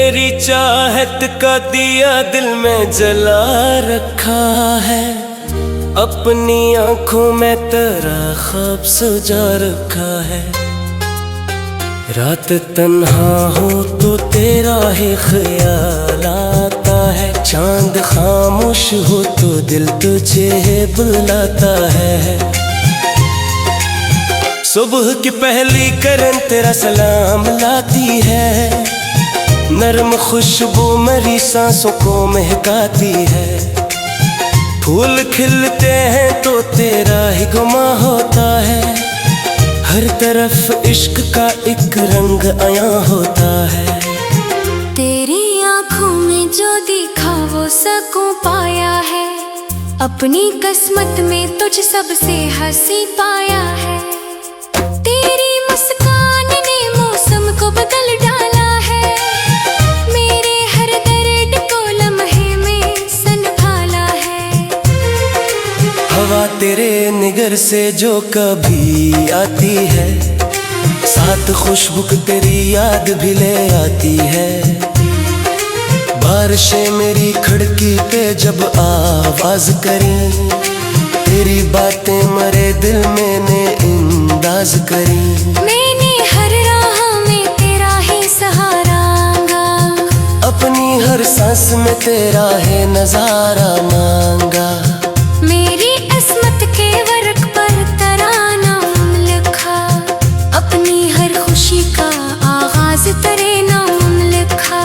तेरी चाहत का दिया दिल में जला रखा है, अपनी आंखों में तेरा ख्वाब सजा रखा है। रात तन्हा हो तो तेरा ही ख्याल आता है, चांद खामोश हो तो दिल तुझे बुलाता है। सुबह की पहली किरण तेरा सलाम लाती है, नरम खुशबू मेरी सांसों को महकाती है। फूल खिलते हैं तो तेरा ही गुमा होता है, हर तरफ इश्क का एक रंग आया होता है। तेरी आंखों में जो दिखा वो सकूं पाया है, अपनी किस्मत में तुझ सबसे हंसी पाया है। तेरी मुस्कान ने मौसम को बदल डाला है, मेरे हर दर्द को लम्हे में संभाला है। हवा तेरे निगर से जो कभी आती है, साथ खुशबू तेरी याद भी ले आती है। बारिशें मेरी खिड़की पे जब आवाज करें, तेरी बातें मरे दिल मैंने अंदाज करी। मैंने हर राह में तेरा ही सहारा मांगा, अपनी हर सांस में तेरा है नजारा मांगा। मेरी किस्मत के वर्क पर तेरा नाम लिखा, अपनी हर खुशी का आगाज तेरे नाम लिखा।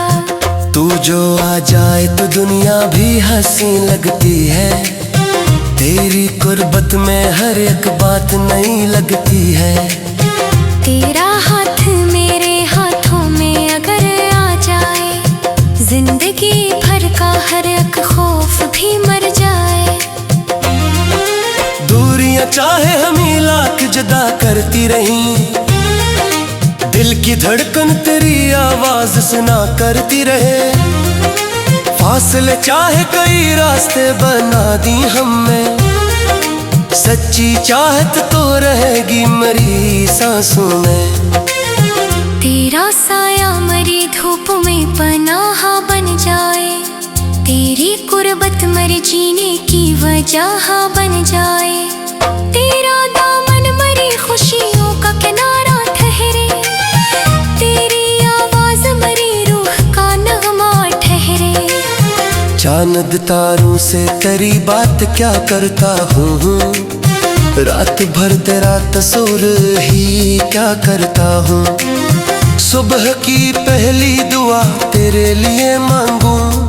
तू जो आ जाए तो दुनिया भी हंसी लगती है, तेरी कुर्बत में हर एक बात नई लगती है। तेरा हाथ मेरे हाथों में अगर आ जाए, जिंदगी भर का हर एक खौफ भी मर जाए। दूरियां चाहे हमें लाख जुदा करती रही, दिल की धड़कन तेरी आवाज सुना करती रहे। फासले चाहे कई रास्ते बना दी हमें, सच्ची चाहत तो रहेगी मरी सांसों में। तेरा साया मरी धूप में पनाह बन जाए, तेरी कुर्बत मर जीने की वजह बन जाए। तेरा दामन मरी खुशियों का किनारा ठहरे, तेरी आवाज मरी रूह का नगमा ठहरे। चांद तारों से तेरी बात क्या करता हूँ, रात भर तेरा तस्वीर ही क्या करता हूँ। सुबह की पहली दुआ तेरे लिए मांगूं,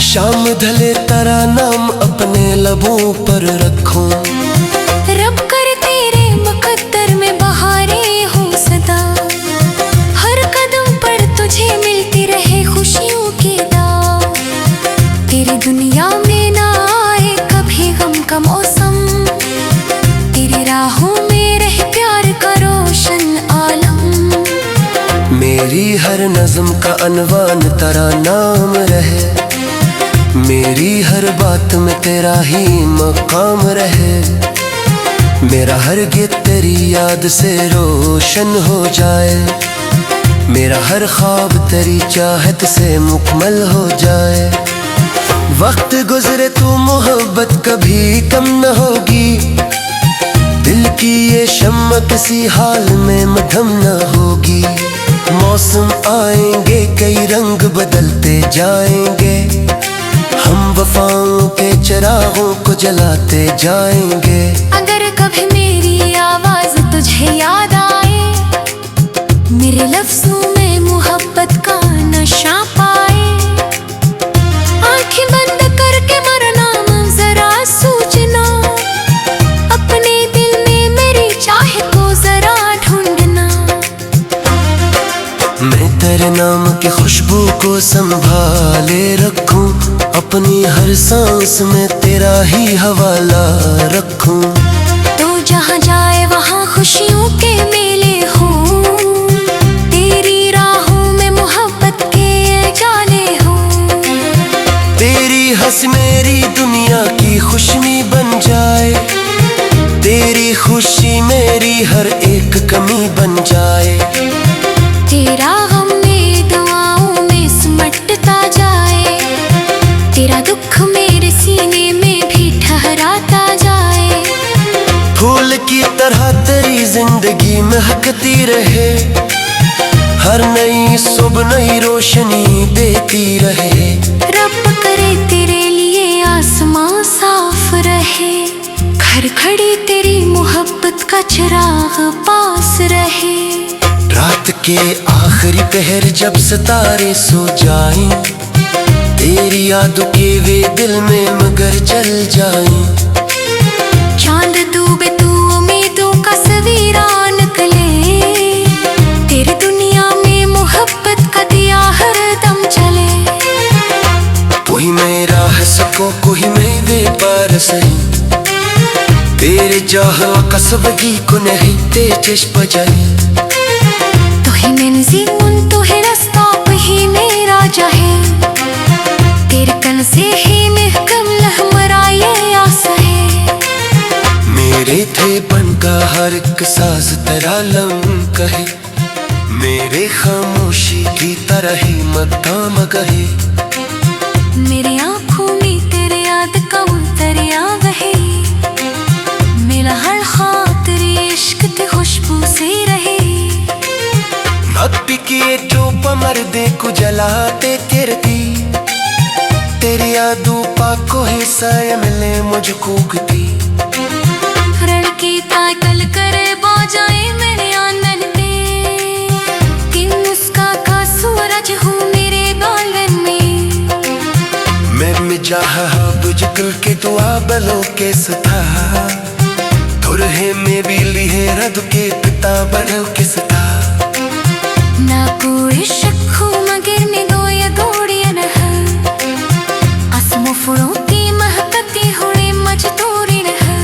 शाम ढले तेरा नाम अपने लबों पर रखूं। रब कर तेरे मुकद्दर में बहारें हो सदा, हर कदम पर तुझे मिलती रहे खुशियों की दाव। तेरी दुनिया में ना आए कभी गम का मौसम, तेरी राहों में रहे प्यार का रोशन आलम। मेरी हर नज़्म का अनवान तेरा नाम रहे, मेरी हर बात में तेरा ही मकाम रहे। मेरा हर गीत तेरी याद से रोशन हो जाए, मेरा हर ख्वाब तेरी चाहत से मुकम्मल हो जाए। वक्त गुजरे तो मोहब्बत कभी कम न होगी, दिल की ये शम्मा किसी हाल में मद्धम न होगी। मौसम आएंगे कई रंग बदलते जाएंगे, हम वफाओं के चिरागों को जलाते जाएंगे। अगर कभी मेरी आवाज तुझे याद आए, मेरे लफ्जों में मोहब्बत का नशा पाए, आंखें बंद करके मरना जरा सोचना, अपने दिल में मेरी चाह को जरा ढूंढना। मैं तेरे नाम की खुशबू को संभाले रखूं, अपनी हर सांस में तेरा ही हवाला रखूं। तू जहाँ जाए वहाँ खुशियों के मेले हों, तेरी राहों में मोहब्बत के जाले हों। तेरी हंस मेरी दुनिया की खुशनी बन जाए, तेरी खुशी मेरी हर एक कमी बन जाए। तेरा गम में दुआओं में बढ़ता जाए, तेरा दुख मेरे सीने में भी ठहराता जाए। फूल की तरह तेरी जिंदगी महकती रहे, हर नई सुबह नई रोशनी देती रहे। रब करे तेरे लिए आसमां साफ रहे, घर खड़ी तेरी मोहब्बत का चिराग पास रहे। रात के आखिरी पहर जब सितारे सो जाएं, तेरी यादों के वे दिल में मगर जल जाएं। चांद डूबे तू उम्मीदों का सवेरा निकले, तेरी दुनिया में मोहब्बत का दिया हर दम जले। कोई मेरा है सको कोई मेरे पार सही, तेरे चाह कसबगी को नहीं ते चश्म जाए। तो ही मंजिल तो है रास्ता वही मेरा जहे, तेरे कन से ही महकम लहमरा ये आस है। मेरे थे बनका हर एक साज तेरा लम कहे, मेरे खामोशी की तरह ही मदाम कहे। मेरी आँखों में तेरे याद का उतरिया बहे, मेरा हर खातिर इश्क ते खुशबू से रहे। नक्टी किए जो पमर दे को जलाते तेरती, तेरी यादों पाको हिस्सा मिले मुझको कती। की ताकल करे बो जाए मेरे आंगन में, कि मुस्का का सूरज हूँ मेरे बालन में। मैं मिजाह बुझ के तो आबलो के सता, तुरहे में भी लिहे रद के पिता बनो के सता। ना कोई शक हो मगर ने दो या दौड़िया न है, आसमों फुलों की महकती हुए मजदूरी न है।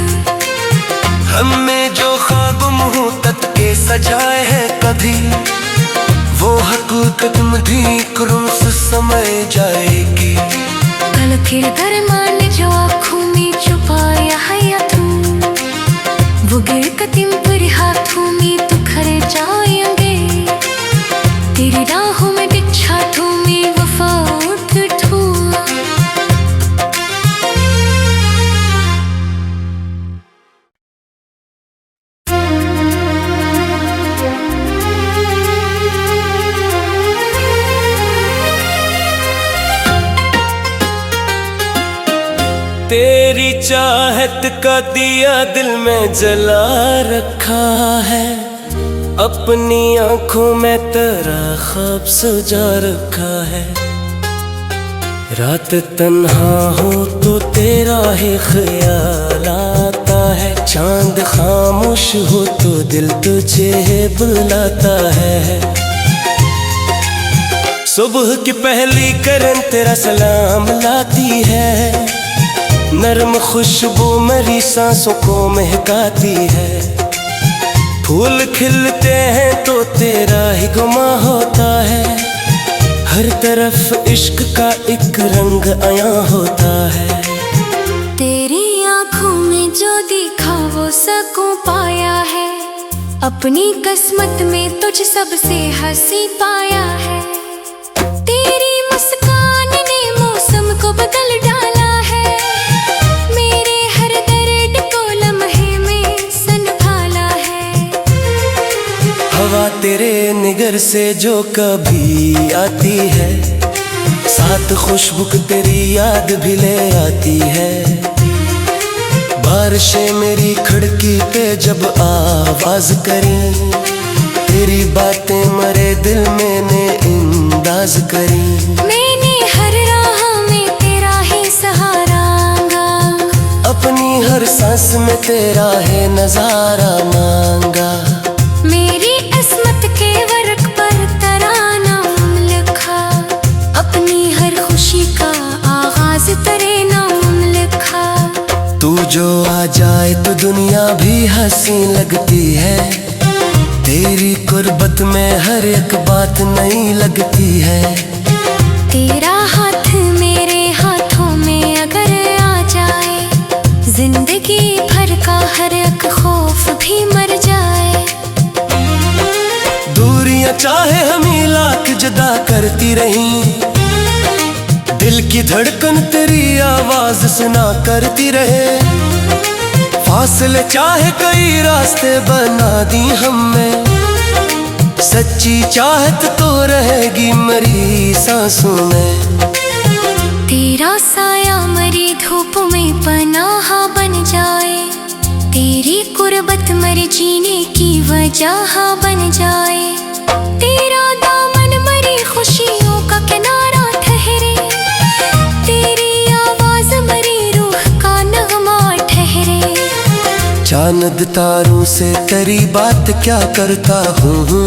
हमें जो ख्वाब मुहूर्त के सजाए हैं कभी, वो हकीकत मधी करूं से समय जाएगी। कल फिर दरमान जो आँखों में छुपाया है या तू, वो गिर कदम पर हाथों में तो खड़े जाएंगे। तेरी राहों में बिछा तू में वफा उठ ठू। तेरी चाहत का दिया दिल में जला रखा है, अपनी आंखों में तेरा ख्वाब सजा रखा है। रात तन्हा हो तो तेरा ही ख्याल आता है, चांद खामोश हो तो दिल तुझे बुलाता है। सुबह की पहली किरण तेरा सलाम लाती है, नरम खुशबू मेरी सांसों को महकाती है। फूल खिलते हैं तो तेरा ही गुमा होता है, हर तरफ इश्क का एक रंग आया होता है। तेरी आँखों में जो देखा वो सकूं पाया है, अपनी किस्मत में तुझ सबसे हंसी पाया है। तेरी मुस्कान ने मौसम को बदल डाला है, मेरे हर दर्द को लम्हे में संभाला है। हवा तेरे निगर से जो कभी आती है, साथ खुशबू तेरी याद भी ले आती है। बारिशें मेरी खिड़की पे जब आवाज करी, तेरी बातें मरे दिल मैंने अंदाज करी। मैंने हर राह में तेरा ही सहारा मांगा, अपनी हर सांस में तेरा है नजारा मांगा। मेरी किस्मत के वर्क पर तेरा नाम लिखा, अपनी हर खुशी का आगाज तेरे नाम लिखा। तू जो आ जाए तो दुनिया भी हंसी लगती है, तेरी कुर्बत में हर एक बात नई लगती है। तेरा हाथ मेरे हाथों में अगर आ जाए, जिंदगी भर का हर एक खौफ भी मर जाए। दूरियां चाहे हमें लाख जुदा करती रही, की धड़कन तेरी आवाज सुना करती रहे। फासले चाहे कई रास्ते बना दी हमने, सच्ची चाहत तो रहेगी मेरी सांसों में। तेरा साया मरी धूप में पनाह बन जाए, तेरी कुर्बत मर जीने की वजह बन जाए। तेरा दामन मरी खुशियों का किनारा ठहरे, तेरी आवाज मरी रूह का नगमा ठहरे। चांद तारों से तेरी बात क्या करता हूँ,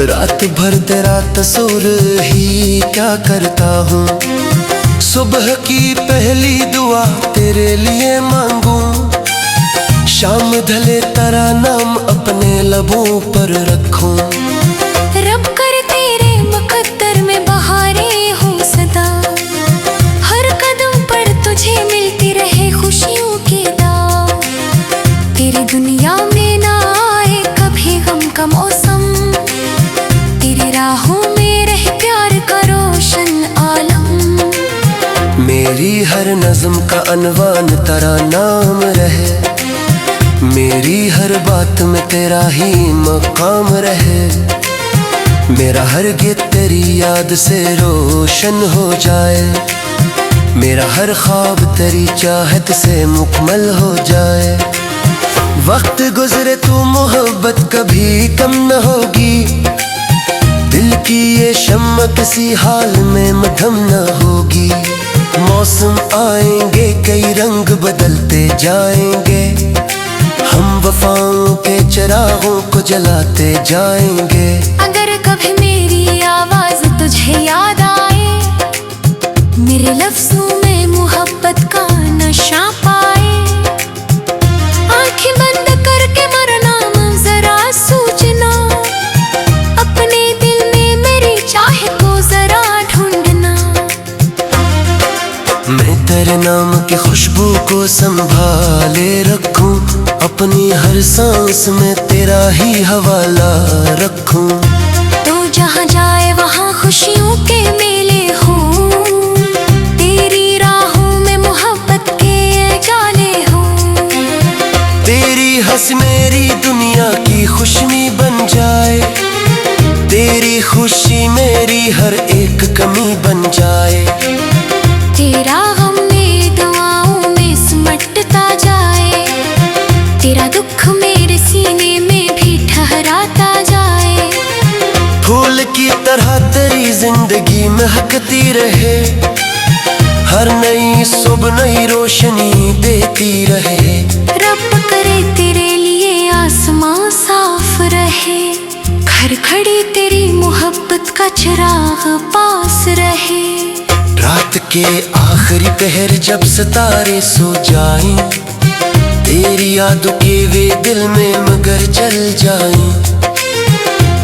रात भर तेरा तस्वीर ही क्या करता हूँ। सुबह की पहली दुआ तेरे लिए मांगूं, शाम ढले तेरा नाम अपने लबों पर रखूं। रब कर तेरे मुकद्दर में बहारें हों सदा, हर कदम पर तुझे मिलती रहे खुशियों की दाव। तेरी दुनिया में ना आए कभी गम का मौसम, तेरी राहों में रहे प्यार का रोशन आलम। मेरी हर नज़्म का अनवान तेरा नाम रहे, मेरी हर बात में तेरा ही मकाम रहे। मेरा हर गीत तेरी याद से रोशन हो जाए, मेरा हर ख्वाब तेरी चाहत से मुकम्मल हो जाए। वक्त गुजरे तो मोहब्बत कभी कम न होगी, दिल की ये शम्मा किसी हाल में मद्धम न होगी। मौसम आएंगे कई रंग बदलते जाएंगे, हम वफाओं के चिरागों को जलाते जाएंगे। अगर कभी मेरी आवाज तुझे याद आए, मेरे लफ्जों में मोहब्बत का नशा पाए, आंखें बंद करके मरना जरा सोचना, अपने दिल में मेरी चाह को जरा ढूंढना। मैं तेरे नाम की खुशबू को संभाले रखूं, अपनी हर सांस में तेरा ही हवाला रखूं। तो जहाँ जाए वहाँ खुशियों के मेले हों, तेरी राहों में मोहब्बत के जाले हों। तेरी हंसी मेरी दुनिया की खुशमी बन जाए, तेरी खुशी मेरी हर एक कमी बन जाए। तेरा गम मेरी दुआओं में सिमटता जाए, तेरा दुख मेरे सीने में भी ठहराता जाए। फूल की तरह तेरी जिंदगी महकती रहे, हर नई सुबह नई रोशनी देती रहे। रब करे तेरे लिए आसमां साफ रहे, घर खड़ी तेरी मोहब्बत का चिराग पास रहे। रात के आखिरी पहर जब सितारे सो जाएं, तेरी यादों के वे दिल में मगर जल जाएं।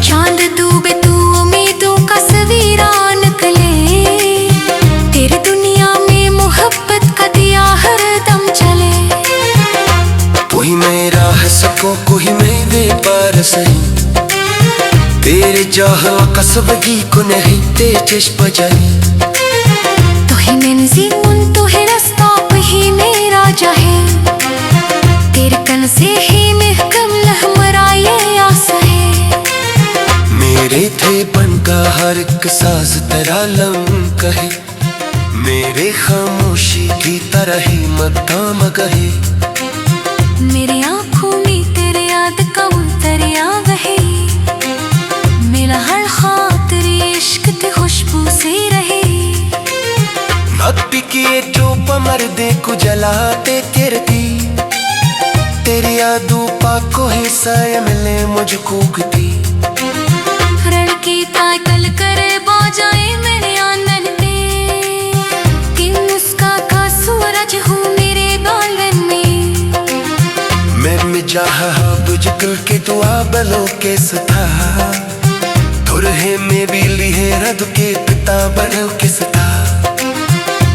चांद डूबे तू उम्मीदों का सवेरा निकले, तेरी दुनिया में मोहब्बत का दिया हर दम चले। कोई मेरा है सको कोई मेरे पार सही, तेरे चाह कसबगी को नहीं ते चश्म जाए। तो ही मंजिल तो है रास्ता वही मेरा चाहे, तेरे कन से ही महकम लहमरा ये आस है। मेरे थे बन का हर एक साज तेरा लम कहे, मेरे खामोशी की तरह ही मदाम गहे। मेरी आँखों में तेरे याद का दरिया बहे, मेरा हर खातिर इश्क की खुशबू से रहे। नब्बी किए जो पमर दे को जलाते तेरती, तेरी यादों पाको हिस्सा मिले मुझको गती। रण की ताकल करे बाजाए मेरे आंगन में, कि मुस्का का सूरज हूँ मेरे गालन में। मैं मिजाह बुझ के दुआ बलो के सता, तुरहे में भी लिहे रद के पिता बनो के सता।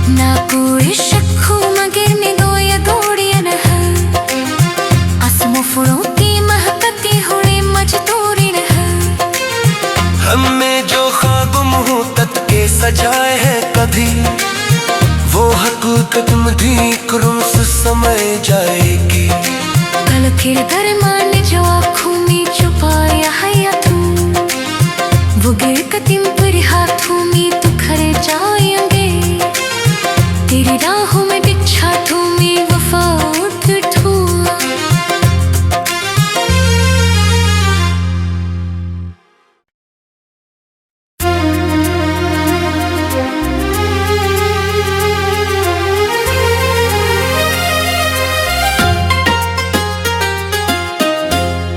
ना कोई शक हो मगर में दो या दौड़िया न है, आसमों फुलों की महकती हुई मजदूरी न है। हमें जो ख्वाब मुँह तक के सजाए हैं कभी, कदम ढीकरों से समय जाएगी। कल फिर दरमान जो आँखों में छुपाया है या तू, वो गिर कदम पर हाथों में तो खड़े जाएंगे। तेरी राहों में बिछा तू मैं वफा उठूं।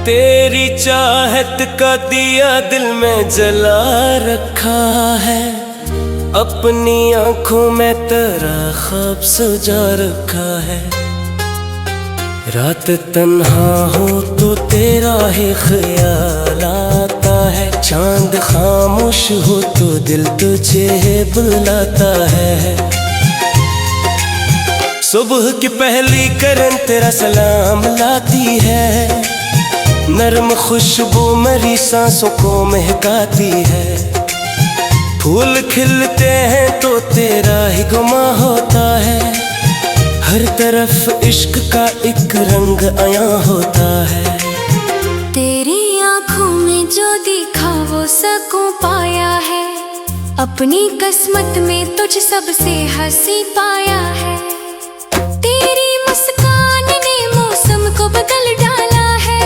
तेरी चाहत का दिया दिल में जला रखा है, अपनी आंखों में तेरा ख्वाब सजा रखा है। रात तन्हा हो तो तेरा ही ख्याल आता है, चांद खामोश हो तो दिल तुझे बुलाता है। सुबह की पहली किरण तेरा सलाम लाती है, नरम खुशबू मेरी सांसों को महकाती है। फूल खिलते हैं तो तेरा ही गुमा होता है, हर तरफ इश्क का एक रंग आया होता है। तेरी आँखों में जो देखा वो सकूं पाया है, अपनी किस्मत में तुझ सबसे हंसी पाया है। तेरी मुस्कान ने मौसम को बदल डाला है,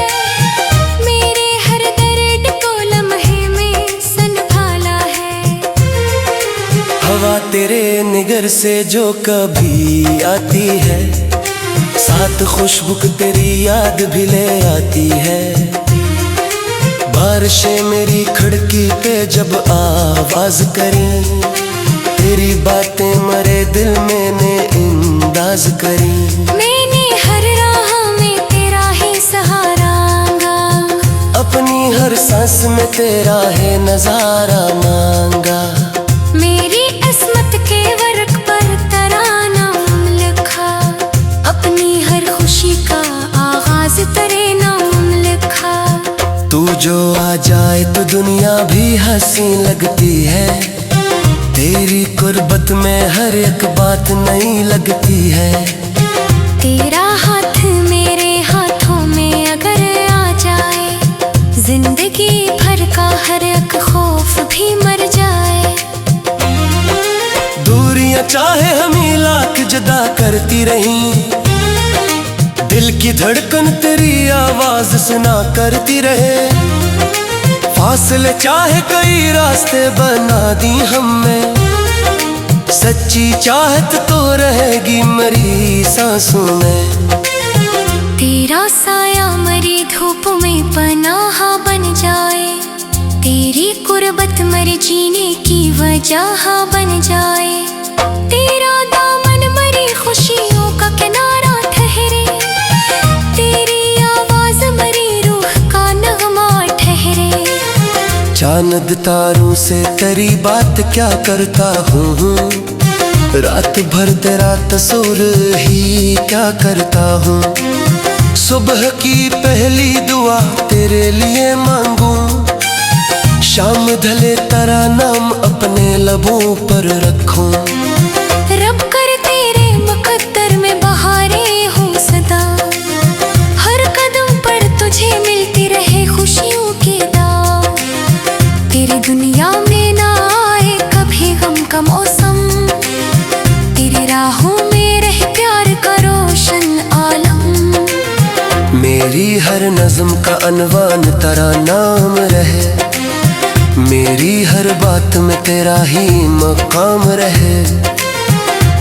मेरे हर दर्द को लम्हे में संभाला है। हवा तेरे निगर से जो कभी आती है, साथ खुशबू तेरी याद भी ले आती है। बारिशें मेरी खिड़की पे जब आवाज करी, तेरी बातें मरे दिल मैंने अंदाज करी। मैंने हर राह में तेरा ही सहारा मांगा, अपनी हर सांस में तेरा है नजारा मांगा। मेरी किस्मत के वर्क पर तेरा नाम लिखा, अपनी हर खुशी का आगाज तेरे नाम लिखा। तू जो आ जाए तो दुनिया भी हंसी लगती है, तेरी कुर्बत में हर एक बात नई लगती है। तेरा हाथ मेरे हाथों में अगर आ जाए, जिंदगी भर का हर एक खौफ भी मर जाए। दूरियां चाहे हमें लाख जुदा करती रही, दिल की धड़कन तेरी आवाज सुना करती रहे। फासले चाहे कई रास्ते बना दी हमें, सच्ची चाहत तो रहेगी मरी सांसों में। तेरा साया मरी धूप में पनाह बन जाए, तेरी कुर्बत मर जीने की वजह बन जाए। तेरा दामन मरी खुशियों का किनारा ठहरे, तेरी आवाज मरी रूह का नगमा ठहरे। चांद तारों से तेरी बात क्या करता हूँ, रात भर तेरा तस्वीर ही क्या करता हूँ। सुबह की पहली दुआ तेरे लिए मांगू, शाम ढले तेरा नाम अपने लबों पर रखूं। रब कर तेरे मुकद्दर में बहारें हो सदा, हर कदम पर तुझे मिलती रहे खुशियों की दाव। तेरी दुनिया में ना आए कभी गम का मौसम, तेरी राहों में रहे प्यार का रोशन आलम। मेरी हर नज़्म का अनवान तेरा नाम रहे, मेरी हर बात में तेरा ही मकाम रहे।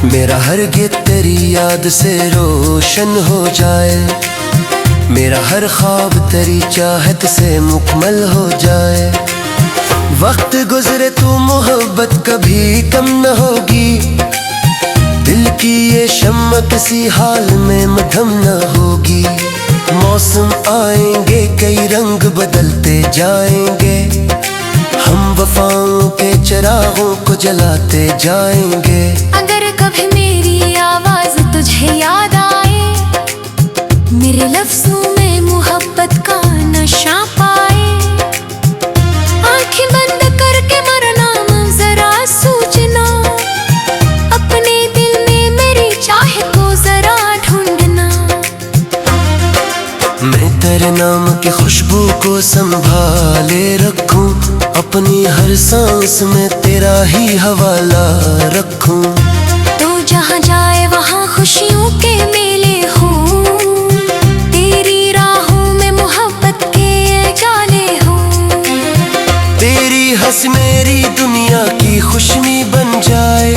मेरा हर गीत तेरी याद से रोशन हो जाए, मेरा हर ख्वाब तेरी चाहत से मुकम्मल हो जाए। वक्त गुजरे तो मोहब्बत कभी कम न होगी, दिल की ये शम्मा किसी हाल में मधम न होगी। मौसम आएंगे कई रंग बदलते जाएंगे, हम वफाओं के चिरागों को जलाते जाएंगे। अगर कभी मेरी आवाज तुझे याद आए, मेरे लफ्जों में मोहब्बत का नशा पाए, आंखें बंद करके मरना जरा सोचना, अपने दिल में मेरी तेरे नाम की खुशबू को संभाले रखूं, अपनी हर सांस में तेरा ही हवाला रखूं। तो जहाँ जाए वहाँ खुशियों के मेले हों, तेरी राहों में मोहब्बत के गाने हों। तेरी हंस मेरी दुनिया की खुशनी बन जाए,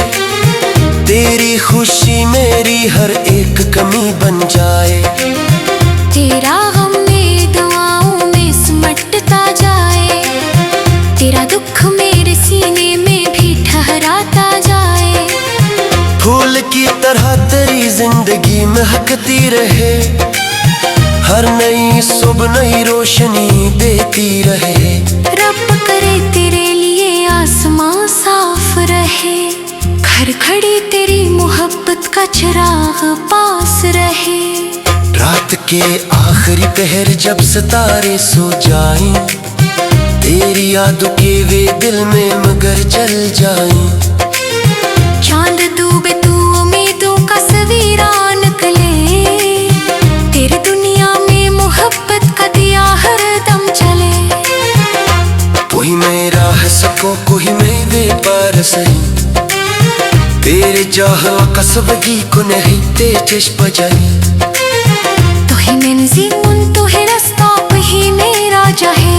तेरी खुशी मेरी हर एक कमी बन जाए। तेरा गम मेरी दुआओं में सिमटता जाए, तेरा दुख मेरे सीने में भी ठहराता जाए। फूल की तरह तेरी जिंदगी महकती रहे, हर नई सुबह नई रोशनी देती रहे। रब करे तेरे लिए आसमां साफ रहे, घर खड़ी तेरी मोहब्बत का चिराग पास रहे। रात के आखिरी पहर जब सितारे सो जाएं, तेरी यादों के वे दिल में मगर जल जाएं। चांद डूबे तू उम्मीदों का सवेरा निकले, तेरी दुनिया में मोहब्बत का दिया हर दम चले। कोई मेरा है सको कोई मेरे पार सही, तेरे चाह कसबगी को नहीं तेज बजाई। तो ही मंजिल तो है रास्ता वही मेरा चाहे,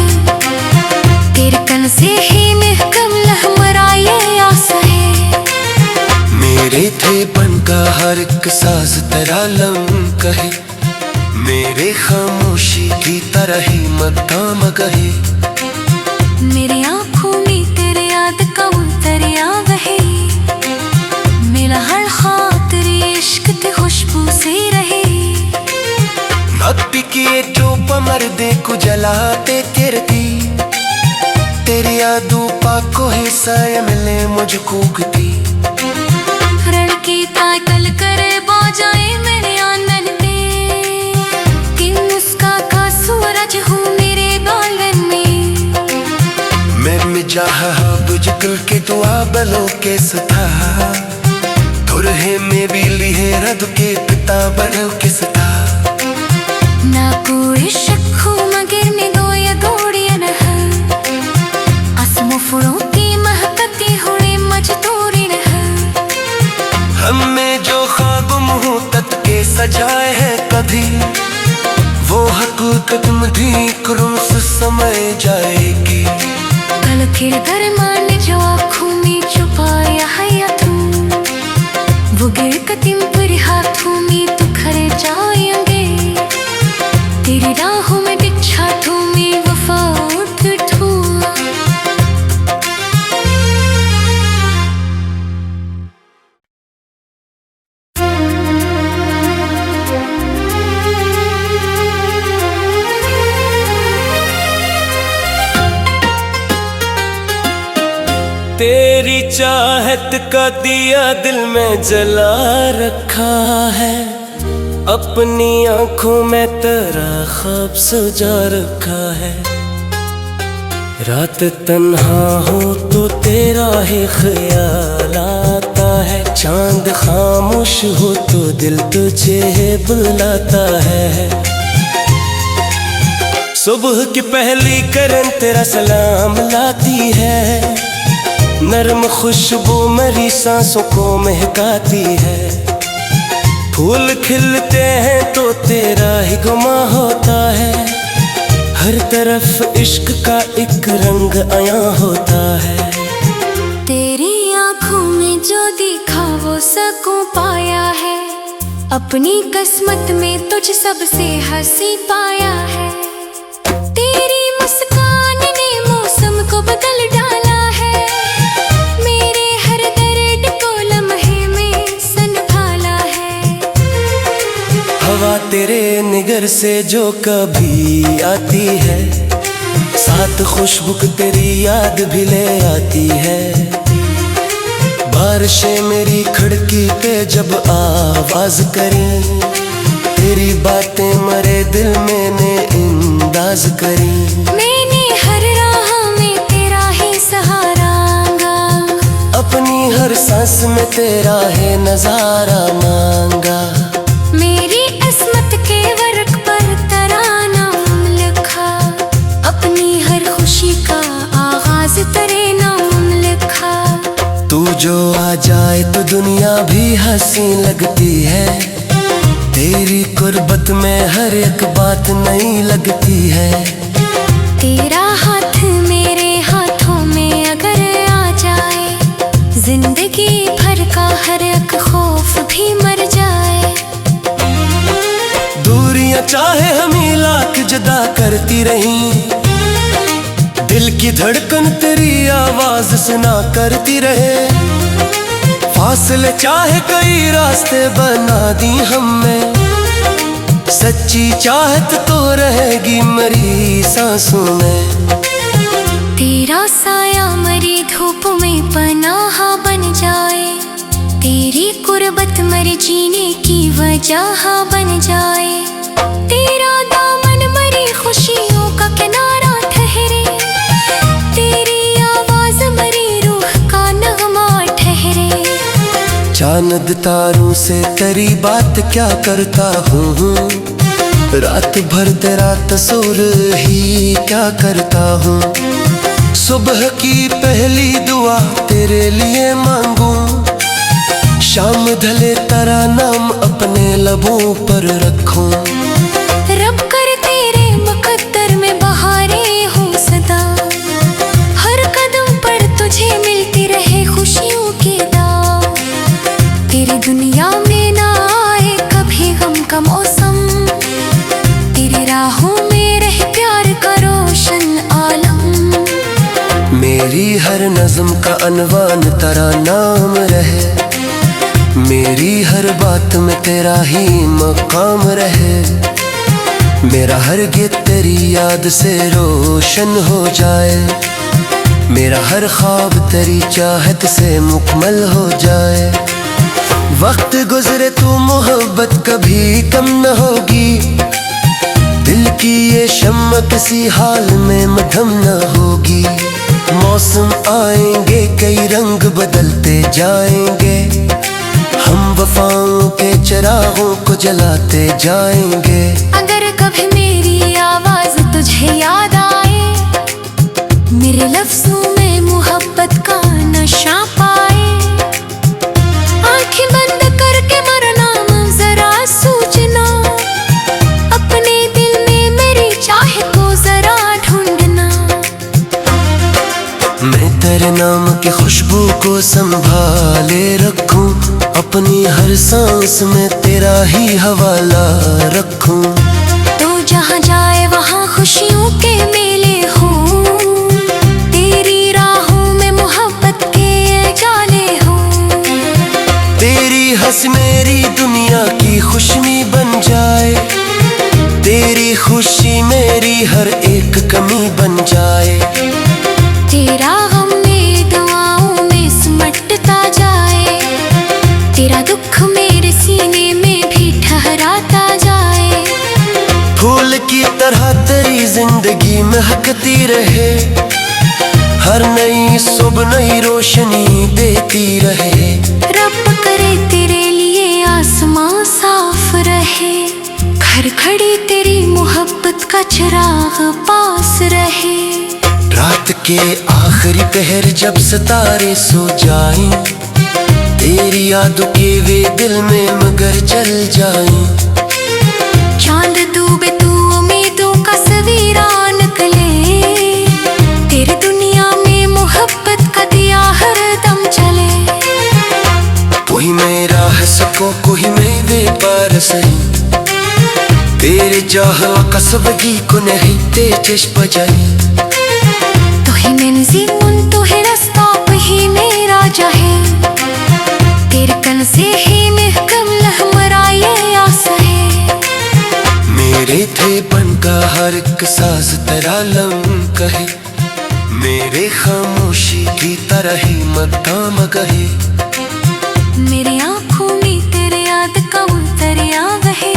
तेरे कन से ही महकम लहमरा ये आस है। मेरे थे बन का हर एक साज तेरा लम कहे, मेरे खामोशी की तरह ही मदाम कहे। मेरी आँखों में तेरे याद का दरिया बहे, मेरा हर खातिर इश्क ते खुशबू से रहे। नक्टी किए जो पमर दे को जलाते तेरती, तेरी यादों पाको हिस्सा मिले मुझको गती। रण की ताकल करे बो जाए मेरे आंगन में, कि मुस्का का सूरज हूँ मेरे बालन में। मैं मिजाह बुझकर के दुआ बलो के सता, तुरहे में भी लिहे रद के पिता बनो के सता। ना कोई शक हो मगर ने दो या गोड़ियां न आसमों फुलों की महकती हुई मजदूरी न। हमें जो ख्वाब मुहूर्त के सजाए हैं कभी, वो हकीकत में ठीक रुस समय जाएगी। कल फिर दरमान जो आँखों में छुपाया है या तू, वो गिर कदम पर हाथों में तो खड़े जाएंगे। तेरी राहों में बिछा तू में वफा उठ ठू। तेरी चाहत का दिया दिल में जला रखा है, अपनी आंखों में तेरा ख्वाब सजा रखा है। रात तन्हा हो तो तेरा ही ख्याल आता है, चांद खामोश हो तो दिल तुझे बुलाता है। सुबह की पहली किरण तेरा सलाम लाती है, नरम खुशबू मेरी सांसों को महकाती है। फूल खिलते हैं तो तेरा ही गुमा होता है, हर तरफ इश्क का एक रंग आया होता है। तेरी आँखों में जो दिखा वो सकूं पाया है, अपनी किस्मत में तुझ सबसे हंसी पाया है। तेरी मुस्कान ने मौसम को बदल डाला है, मेरे हर दर्द को लम्हे में संभाला है। हवा तेरे निगर से जो कभी आती है, साथ खुशबू तेरी याद भी ले आती है। बारिशें मेरी खिड़की पे जब आवाज करें, तेरी बातें मरे दिल मैंने इंदाज करी। मैंने हर राह में तेरा ही सहारा मांगा, अपनी हर सांस में तेरा है नजारा मांगा। मेरी किस्मत के वर्क पर तराना जाए तो दुनिया भी हंसी लगती है। तेरी कुर्बत में हर एक बात नई लगती है। तेरा हाथ मेरे हाथों में अगर आ जाए, जिंदगी भर का हर एक खौफ भी मर जाए। दूरियां चाहे हमें लाख जुदा करती रही, दिल की धड़कन तेरी आवाज सुना करती रहे। फासले चाहे कई रास्ते बना दी हमने, सच्ची चाहत तो रहेगी मरी सांसों में। तेरा साया मरी धूप में पनाह बन जाए, तेरी कुर्बत मर जीने की वजह बन जाए। तेरा दामन मरी खुशियों का किनारा ठहरे, तेरी आवाज मरी रूह का नगमा ठहरे। चांद तारों से तेरी बात क्या करता हूँ, रात भर तेरा तस्वीर ही क्या करता हूँ। सुबह की पहली दुआ तेरे लिए मांगू, शाम ढले तेरा नाम अपने लबों पर रखूं। रब कर तेरे मुकद्दर में बहारें हो सदा, हर कदम पर तुझे मिलती रहे खुशियों की दाव। तेरी दुनिया में ना आए कभी गम का मौसम, तेरी राहों में रहे प्यार का रोशन आलम। मेरी हर नज़्म का अनवान तेरा नाम रहे, मेरी हर बात में तेरा ही मकाम रहे। मेरा हर गीत तेरी याद से रोशन हो जाए, मेरा हर ख्वाब तेरी चाहत से मुकम्मल हो जाए। वक्त गुजरे तो मोहब्बत कभी कम न होगी, दिल की ये शम्मा किसी हाल में मद्धम न होगी। मौसम आएंगे कई रंग बदलते जाएंगे, हम वफाओं के चिरागों को जलाते जाएंगे। अगर कभी मेरी आवाज तुझे याद आए, मेरे लफ्जों में मोहब्बत का नशा पाए, आंखें बंद करके मरना जरा सोचना, अपने दिल में मेरी चाह को जरा ढूंढना। मैं तेरे नाम की खुशबू को संभाले रखूं, अपनी हर सांस में तेरा ही हवाला रखूं। तो जहाँ जाए वहाँ खुशियों के मेले हों, तेरी राहों में मोहब्बत के जाले हों। तेरी हंस मेरी दुनिया की खुशनी बन जाए, तेरी खुशी मेरी हर एक कमी बन जाए। तेरा गम मेरी दुआओं में सिमटता जाए, तेरा दुख मेरे सीने में भी ठहराता जाए। फूल की तरह तेरी जिंदगी महकती रहे, हर नई सुबह नई रोशनी देती रहे। रब करे तेरे लिए आसमां साफ रहे, घर खड़ी तेरी मोहब्बत का चिराग पास रहे। रात के आखिरी पहर जब सितारे सो जाएं, तेरी यादों के वे दिल में मगर जल जाएं। चांद डूबे तू उम्मीदों का सवेरा निकले, तेरी दुनिया में मोहब्बत का दिया हर दम चले। कोई मेरा है सको कोई मेरे पार सही, तेरे चाहवा कसबगी को नहीं ते चश्म जाई। तो ही मंजिल तो है रास्ता ही मेरा चाहे, तेरे कन से ही महकम लहमरा ये आस है। मेरे थे बन का हर एक साज तेरा लम कहे, मेरे खामोशी की तरह ही मदाम कहे। मेरी आँखों में तेरे याद का दरिया बहे,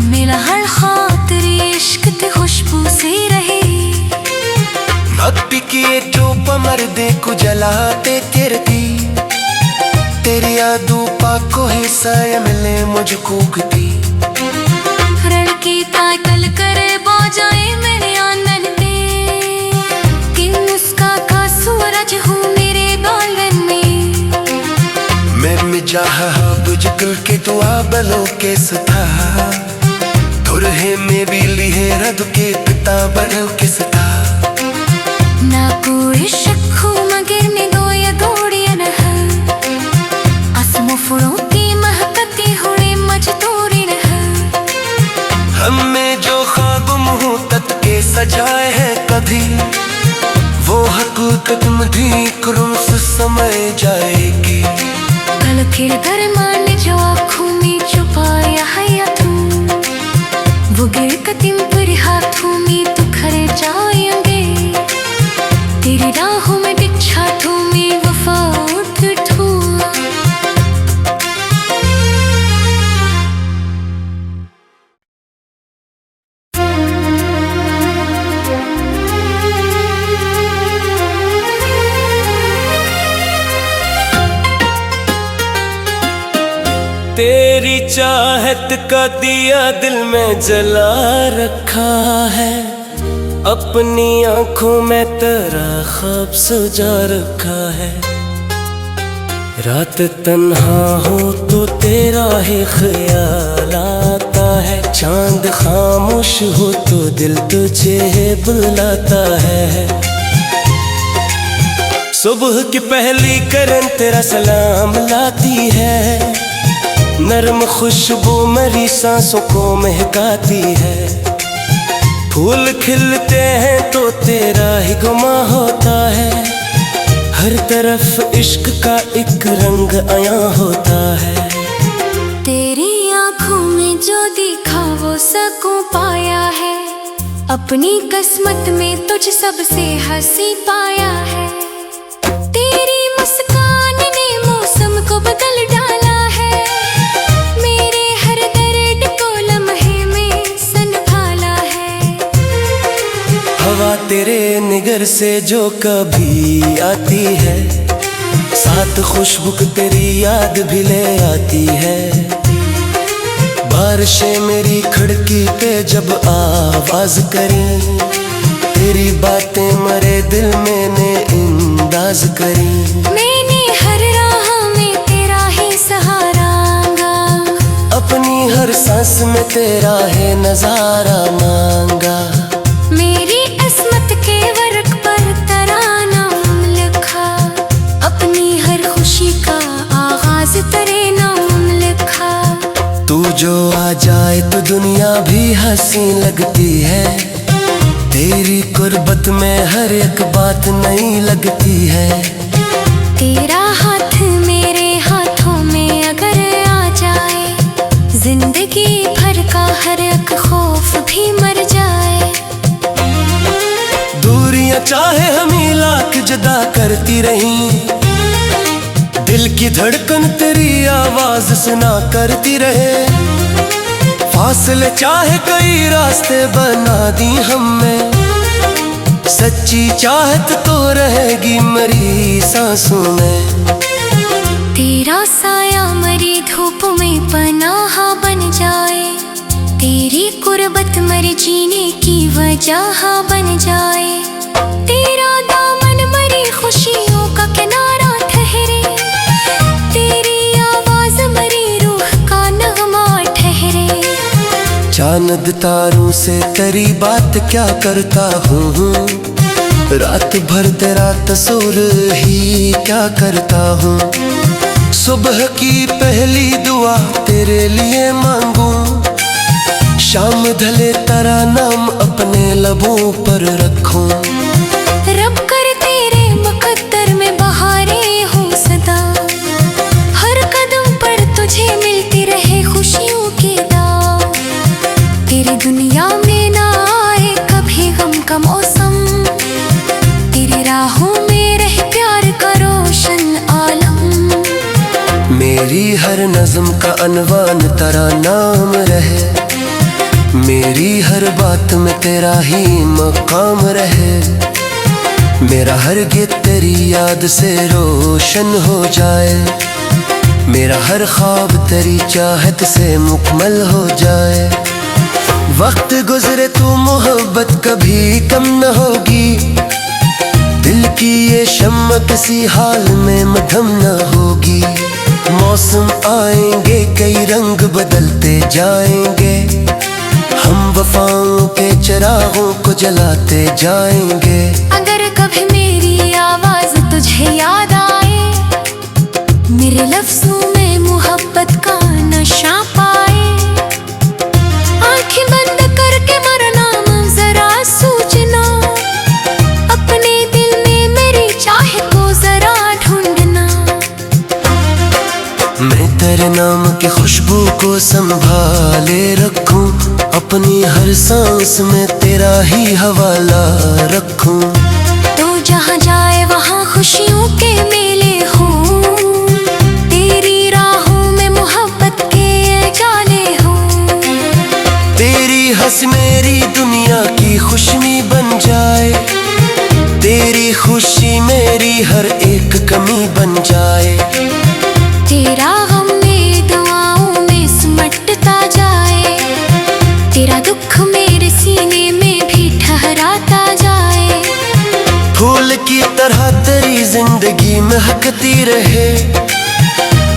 मेरा हर खातिर इश्क ते खुशबू से रहे। भक्ति किए चोप मर्दे को जलाते तेरती, तेरी यादों पाको हिस्सा मिले मुझको कती। रण की ताकल करे बाजाए मेरे आंगन में, कि मुस्का का सूरज हूँ मेरे बालन में। चाह बुझकल के दुआ बलो के सता तुरहे में भी लिए रद के पिता बलो के सता ना कोई शक्खू मगर ने गोया गोड़िया न असमो फुड़ों की महकती हुए मजदूरी न हमें जो ख्वाब मुहूर्त के सजाए हैं कभी वो हकीकत मधी करूं से समय जाएगी कल फिर दरमान जो आँखों में छुपाया है तू वो गिर कदम पर हाथों में तो खड़े जाएंगे तेरी राहों में बिछा तू में वफा उठ तू तेरी चाहत का दिया दिल में जला रखा है अपनी आंखों में तेरा ख्वाब सजा रखा है रात तन्हा हो तो तेरा ही ख्याल आता है चांद खामोश हो तो दिल तुझे बुलाता है सुबह की पहली करन तेरा सलाम लाती है नरम खुशबू मेरी सांसों को महकाती है फूल खिलते हैं तो तेरा ही गुमा होता है हर तरफ इश्क का एक रंग आया होता है तेरी आँखों में जो दिखा वो सकूं पाया है अपनी किस्मत में तुझ सबसे हंसी पाया है तेरी मुस्कान ने मौसम को बदल डाला है मेरे हर दर्द को लम्हे में संभाला है हवा तेरे निगर से जो कभी आती है साथ खुशबू तेरी याद भी ले आती है बारिशें मेरी खिड़की पे जब आवाज करी तेरी बातें मरे दिल मैंने अंदाज करी मैंने हर राह में तेरा ही सहारा अपनी हर सांस में तेरा है नजारा मांगा मेरी किस्मत के वर्क पर तेरा नाम लिखा अपनी हर खुशी का आगाज तेरे नाम लिखा तू जो आ जाए तो दुनिया भी हंसी लगती है तेरी कुर्बत में हर एक बात नई लगती है तेरा हाथ मेरे हाथों में अगर आ जाए जिंदगी भर का हर एक खौफ भी मर जाए दूरियां चाहे हमें लाख जुदा करती रही दिल की धड़कन तेरी आवाज सुना करती रहे फासले चाहे कई रास्ते बना दी हमें सच्ची चाहत तो रहेगी मरी सांसों में तेरा साया मरी धूप में पनाह बन जाए तेरी कुर्बत मर जीने की वजह बन जाए तेरा दामन मरी खुशियों का किनारा ठहरे तेरी आवाज मरी रूह का नगमा ठहरे चांद तारों से तेरी बात क्या करता हूँ रात भर तेरा तस्वीर ही क्या करता हूँ सुबह की पहली दुआ तेरे लिए मांगू शाम ढले तेरा नाम अपने लबों पर रखूं रब कर तेरे मुकद्दर में बहारें हो सदा हर कदम पर तुझे मिलती रहे खुशियों की दाव तेरी दुनिया में ना आए कभी गम का मौसम तेरी राहों में रहे प्यार का रोशन आलम मेरी हर नज़्म का अनवान तेरा नाम रहे मेरी हर बात में तेरा ही मकाम रहे मेरा हर गीत तेरी याद से रोशन हो जाए मेरा हर ख्वाब तेरी चाहत से मुकम्मल हो जाए वक्त गुजरे तो मोहब्बत कभी कम न होगी दिल की ये शम्मा किसी हाल में मधम न होगी मौसम आएंगे, कई रंग बदलते जाएंगे, हम वफाओं के चिरागों को जलाते जाएंगे। अगर कभी मेरी आवाज तुझे याद आए, मेरे लफ्जों में मोहब्बत का नशा पाए, आंखें बंद करके मरना जरा सोचना, अपने दिल में मेरी चाह को जरा ढूंढना। मैं तेरे नाम की खुशबू को संभाले रखूं, अपनी हर सांस में तेरा ही हवाला रखूं। तो जहाँ जाए वहाँ खुशियों के मेले हों, तेरी राहों में मोहब्बत के जाले हों। तेरी हंसी मेरी दुनिया की खुशमी बन जाए, तेरी खुशी मेरी हर एक कमी बन जाए। तेरा गम मेरी दुआओं में सिमटता जाए, तेरा दुख मेरे सीने में भी ठहराता जाए। फूल की तरह तेरी जिंदगी महकती रहे,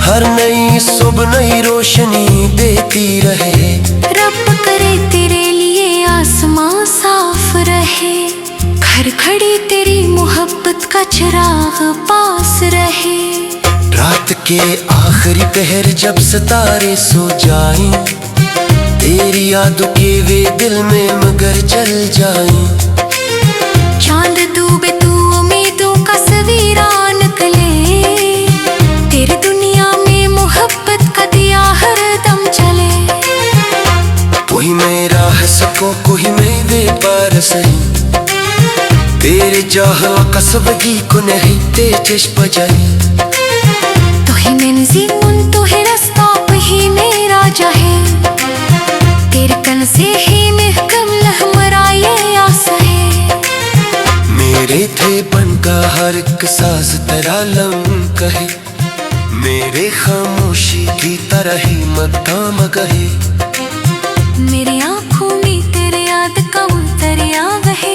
हर नई सुबह नई रोशनी देती रहे। रब करे तेरे लिए आसमां साफ रहे, घर खड़ी तेरी मोहब्बत का चिराग पास रहे। रात के आखिरी पहर जब सितारे सो जाएं, तेरी यादों के वे दिल में मगर जल जाएं। चांद डूबे तू उम्मीदों का सवेरा निकले, तेरी दुनिया में मोहब्बत का दिया हर दम चले। कोई मेरा है सको कोई मेरे पार सही, तेरे चाह कसबगी को नहीं ते चश्म जाई। तो ही मंजिल मुन तो है रास्ता वही मेरा चाहे, तेरे कन से ही महकम लहमरा ये आस है। मेरे थे बन का हर एक साज तेरा लम कहे, मेरे खामोशी की तरह ही मदाम गहे। मेरी आँखों में तेरे याद का दरिया बहे,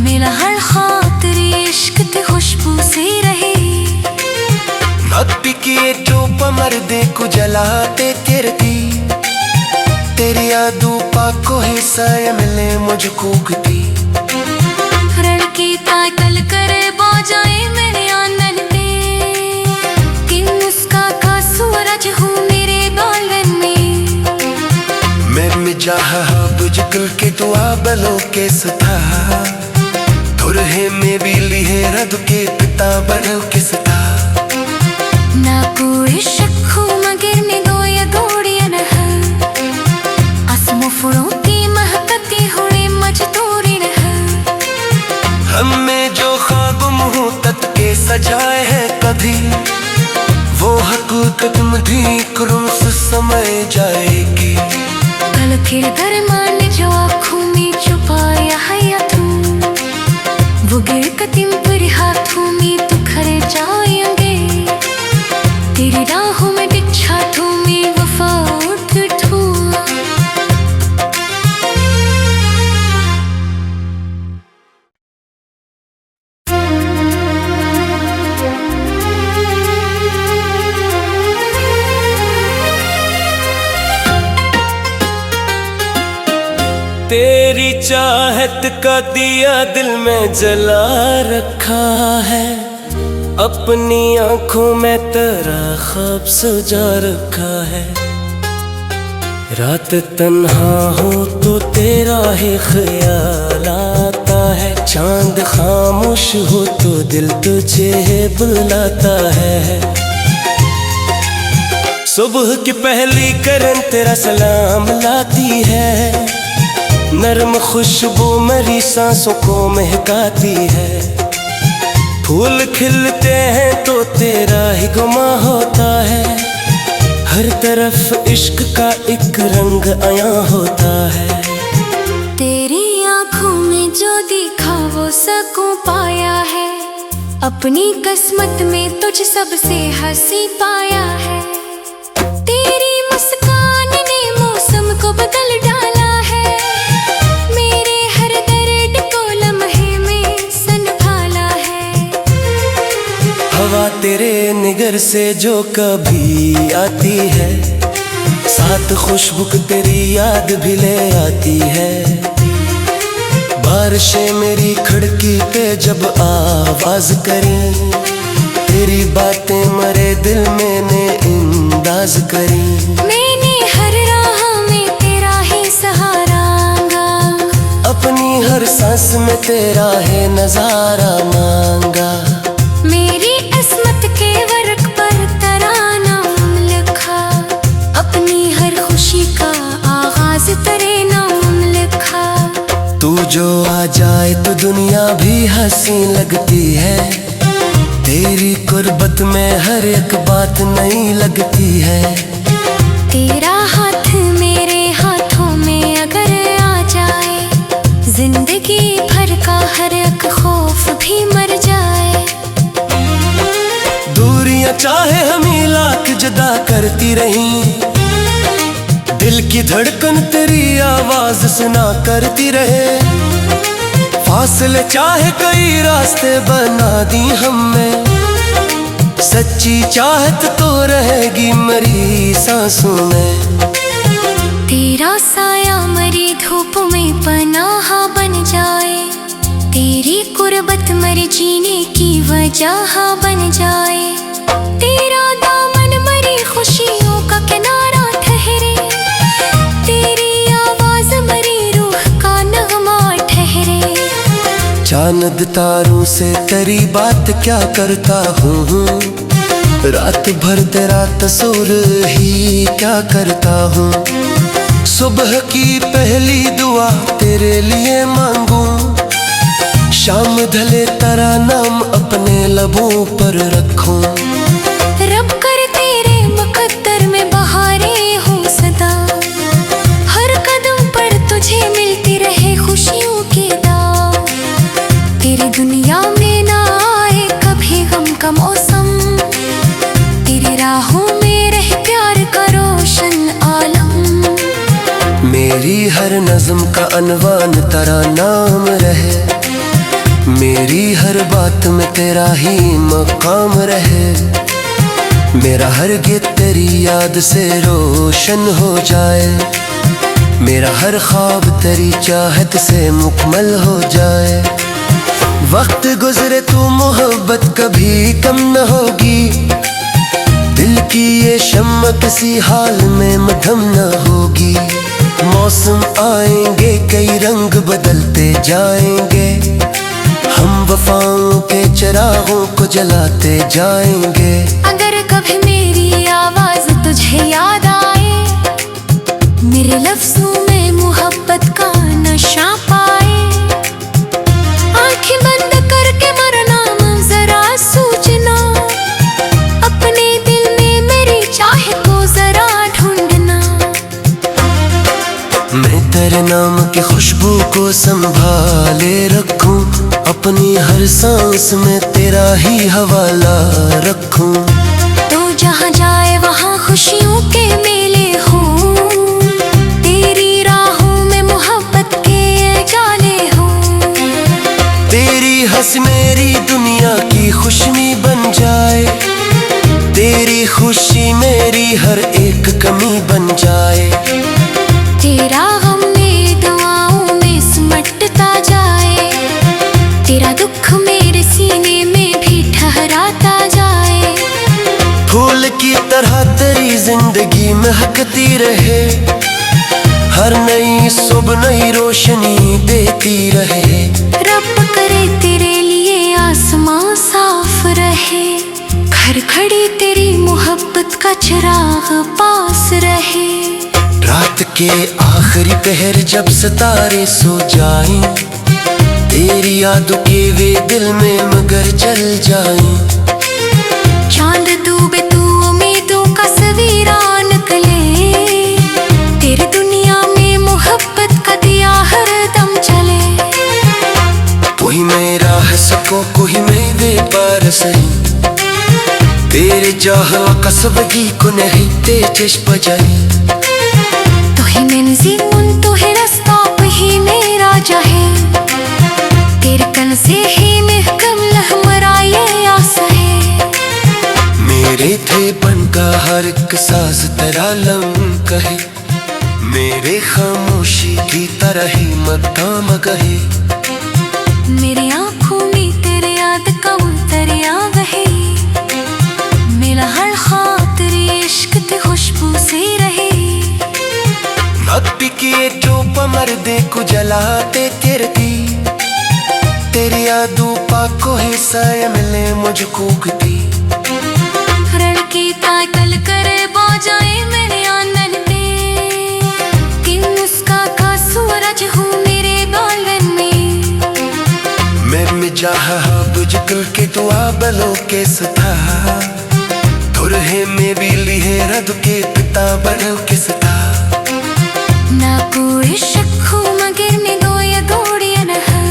मेरा हर खातिर इश्क ते खुशबू से रहे। नत्ती किए जो पमर दे को जलाते तेरती, तेरी यादों पाको हिस्सा मिले मुझको गती। की ताकल करे बाजाए मेरे आंगन में, कि मुस्का का सूरज हूँ मेरे बालन में। मैं मिजाह बुझकर के दुआ बलो के सता, तुरहे में भी लिहे रद के पिता बनो के सता। ना कोई शक हो मगर में दो या दौड़ियन है, आसमों फुलों की महकती हुई मजदूरी न है। हमें जो ख्वाब मुहूर्त के सजाए हैं कभी, वो हकीकत मधी करूं से समय जाएगी। कल फिर दरमान जो आँखों में छुपाया है या तू, वो गिर कदम पर हाथों में तो खड़े जाएंगे। तेरी राहों में बिछा तू में वफा उठ ठू। तेरी चाहत का दिया दिल में जला रखा है, अपनी आंखों में तेरा ख्वाब सजा रखा है। रात तन्हा हो तो तेरा ही ख्याल आता है, चांद खामोश हो तो दिल तुझे बुलाता है। सुबह की पहली किरण तेरा सलाम लाती है, नरम खुशबू मेरी सांसों को महकाती है। फूल खिलते हैं तो तेरा ही गुमा होता है, हर तरफ इश्क का एक रंग आया होता है। तेरी आँखों में जो दिखा वो सकूं पाया है, अपनी किस्मत में तुझ सबसे हंसी पाया है। तेरी मुस्कान ने मौसम को बदल डाला है, मेरे हर दर्द को लम्हे में संभाला है। हवा तेरे निगर से जो कभी आती है, साथ खुशबू तेरी याद भी ले आती है। बारिशें मेरी खिड़की पे जब आवाज करें, तेरी बातें मरे दिल मैंने अंदाज करी। मैंने हर राह में तेरा ही सहारा मांगा, अपनी हर सांस में तेरा है नजारा मांगा। मेरी किस्मत के वर्क पर तेरा नाम लिखा, अपनी हर खुशी का आगाज तेरे नाम लिखा। तू जो आ जाए तो दुनिया भी हंसी लगती है, तेरी कुर्बत में हर एक बात नई लगती है। तेरा हाथ मेरे हाथों में अगर आ जाए, जिंदगी भर का हर एक खौफ भी मर जाए। दूरियां चाहे हमें लाख जुदा करती रही, दिल की धड़कन तेरी आवाज सुना करती रहे। फासले चाहे कई रास्ते बना दी हमने, सच्ची चाहत तो रहेगी मरी सांसों में। तेरा साया मरी धूप में पनाह बन जाए, तेरी कुर्बत मर जीने की वजह बन जाए। तेरा दामन मरी खुशियों का किनारा ठहरे, तेरी आवाज मरी रूह का नगमा ठहरे। चांद तारों से तेरी बात क्या करता हूँ, रात भर तेरा तस्वीर ही क्या करता हूँ। सुबह की पहली दुआ तेरे लिए मांगूं, शाम ढले तेरा नाम अपने लबों पर रखूं। रब कर तेरे मुकद्दर में बहारें हो सदा, हर कदम पर तुझे मिलती रहे खुशियों की दाव। तेरी दुनिया में ना आए कभी गम का मौसम, तेरी राहों में रहे प्यार का रोशन आलम। मेरी हर नज़्म का अनवान तेरा नाम रहे, मेरी हर बात में तेरा ही मकाम रहे। मेरा हर गीत तेरी याद से रोशन हो जाए, मेरा हर ख्वाब तेरी चाहत से मुकम्मल हो जाए। वक्त गुजरे तो मोहब्बत कभी कम न होगी, दिल की ये शम्मा किसी हाल में मद्धम न होगी। मौसम आएंगे कई रंग बदलते जाएंगे, हम वफाओं के चिरागों को जलाते जाएंगे। अगर कभी मेरी आवाज तुझे याद आए, मेरे लफ्जों में मोहब्बत का नशा पाए, आंखें बंद करके मरना जरा सोचना, अपने दिल में मेरी चाह को जरा ढूंढना। मैं तेरे नाम की खुशबू को संभाले रखूं, अपनी हर सांस में तेरा ही हवाला रखूं। तो जहाँ जाए वहाँ खुशियों के मेले हों, तेरी राहों में मोहब्बत के जाले हों। तेरी हंस मेरी दुनिया की खुशनी बन जाए, तेरी खुशी मेरी हर एक कमी बन जाए। तेरा गम मेरी दुआओं में सिमटता जाए, तेरा दुख मेरे सीने में भी ठहराता जाए। फूल की तरह तेरी जिंदगी महकती रहे, हर नई सुबह नई रोशनी देती रहे। रब करे तेरे लिए आसमां साफ रहे, घर खड़ी तेरी मोहब्बत का चिराग पास रहे। रात के आखिरी पहर जब सितारे सो जाएं, तेरी यादों के वे दिल में मगर जल जाएं। चांद डूबे तू उम्मीदों का सवेरा निकले, तेरी दुनिया में मोहब्बत का दिया हर दम चले। कोई मेरा है सको कोई मेरे पार सही, तेरे चाह कसबगी को नहीं तेजस बजाई। तो ही मंजिल तो है रास्ता वही मेरा चाहे, तेरे कन से ही महकम लहमरा ये आस है। मेरे ये थे बनका हर एक साज तेरा लम कहे, मेरे खामोशी की तरह ही मदाम गहे। मेरी आँखों में तेरे याद का उतरिया बहे, मेरा हर ख्वाब तेरी इश्क ते खुशबू से रहे। नक्टी किए जो पमर दे को जलाते तेरती, तेरी यादों पाको हिस्सा मिले मुझको कती। की ताकल करे बो जाए मेरे आंगन में, कि मुस्का का सूरज हूँ मेरे बालन में। मैं मिजाह बुझकल के तो आबलो के सता, तुरहे में भी लिहे रद के पिता बनो के सता। ना कोई शक हूँ मगर ने दो या दौड़िया न है,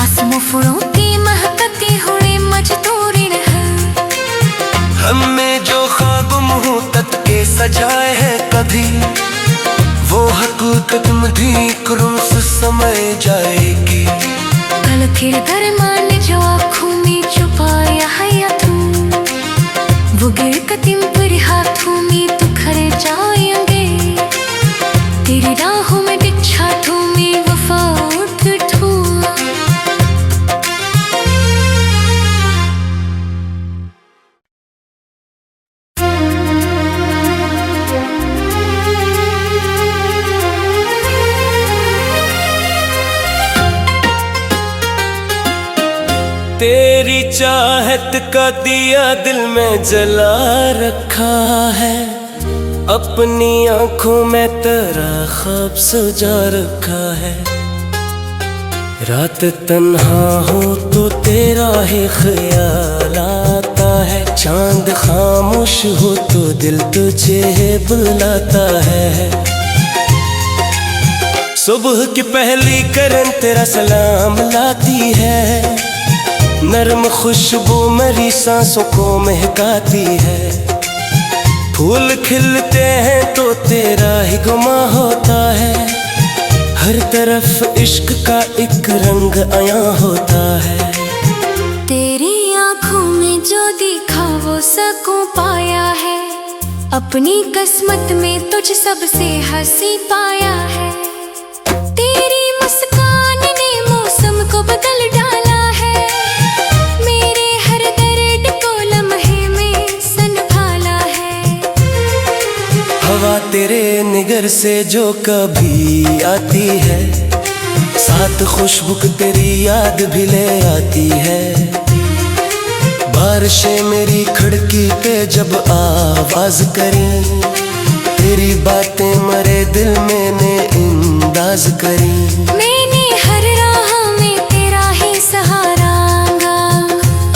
आसमों फुलों की महकती हुए मजदूरी न है। हमें जो ख्वाब मुहूर्त के सजाए हैं कभी, वो हकीकत मधी करूं से समय जाएगी। कल फिर दरमान जो आँखों में छुपाया है या तू, वो गिर कदम पर हाथों में तो खड़े जाएंगे। तेरी राहों में बिछा तू में वफा उठ तू। तेरी चाहत का दिया दिल में जला रखा है, अपनी आंखों में तेरा ख्वाब सजा रखा है। रात तन्हा हो तो तेरा ही ख्याल आता है, चांद खामोश हो तो दिल तुझे बुलाता है। सुबह की पहली किरण तेरा सलाम लाती है, नरम खुशबू मेरी सांसों को महकाती है। फूल खिलते हैं तो तेरा ही गुमा होता है, हर तरफ इश्क का एक रंग आया होता है। तेरी आँखों में जो देखा वो सकूं पाया है, अपनी किस्मत में तुझ सबसे हंसी पाया है। तेरी मुस्कान ने मौसम को बदल डाला है, मेरे हर दर्द को लम्हे में संभाला है। हवा तेरे निगर से जो कभी आती है, साथ खुशबू तेरी याद भी ले आती है। बारिशें मेरी खिड़की पे जब आवाज करी, तेरी बातें मरे दिल मैंने अंदाज करी। मैंने हर राह में तेरा ही सहारा मांगा,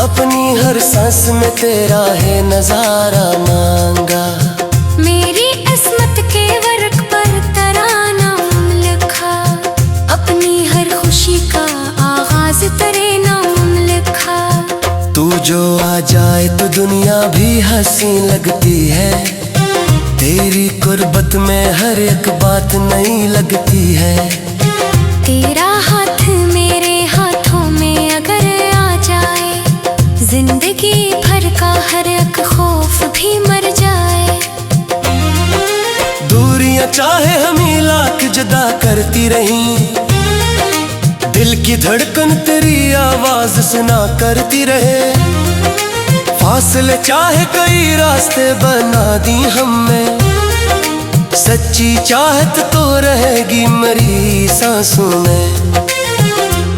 अपनी हर सांस में तेरा है नजारा मांगा। मेरी किस्मत के वर्क पर तेरा नाम लिखा, अपनी हर खुशी का आगाज तेरे नाम लिखा। तू जो आ जाए तो दुनिया भी हंसी लगती है, तेरी कुर्बत में हर एक बात नई लगती है। तेरा हाथ मेरे हाथों में अगर आ जाए, जिंदगी भर का हर एक खौफ भी मर जाए। दूरियां चाहे हमें लाख जुदा करती रही, दिल की धड़कन तेरी आवाज सुना करती रहे। फासले चाहे कई रास्ते बना दी हमें, सच्ची चाहत तो रहेगी मेरी सांसों में।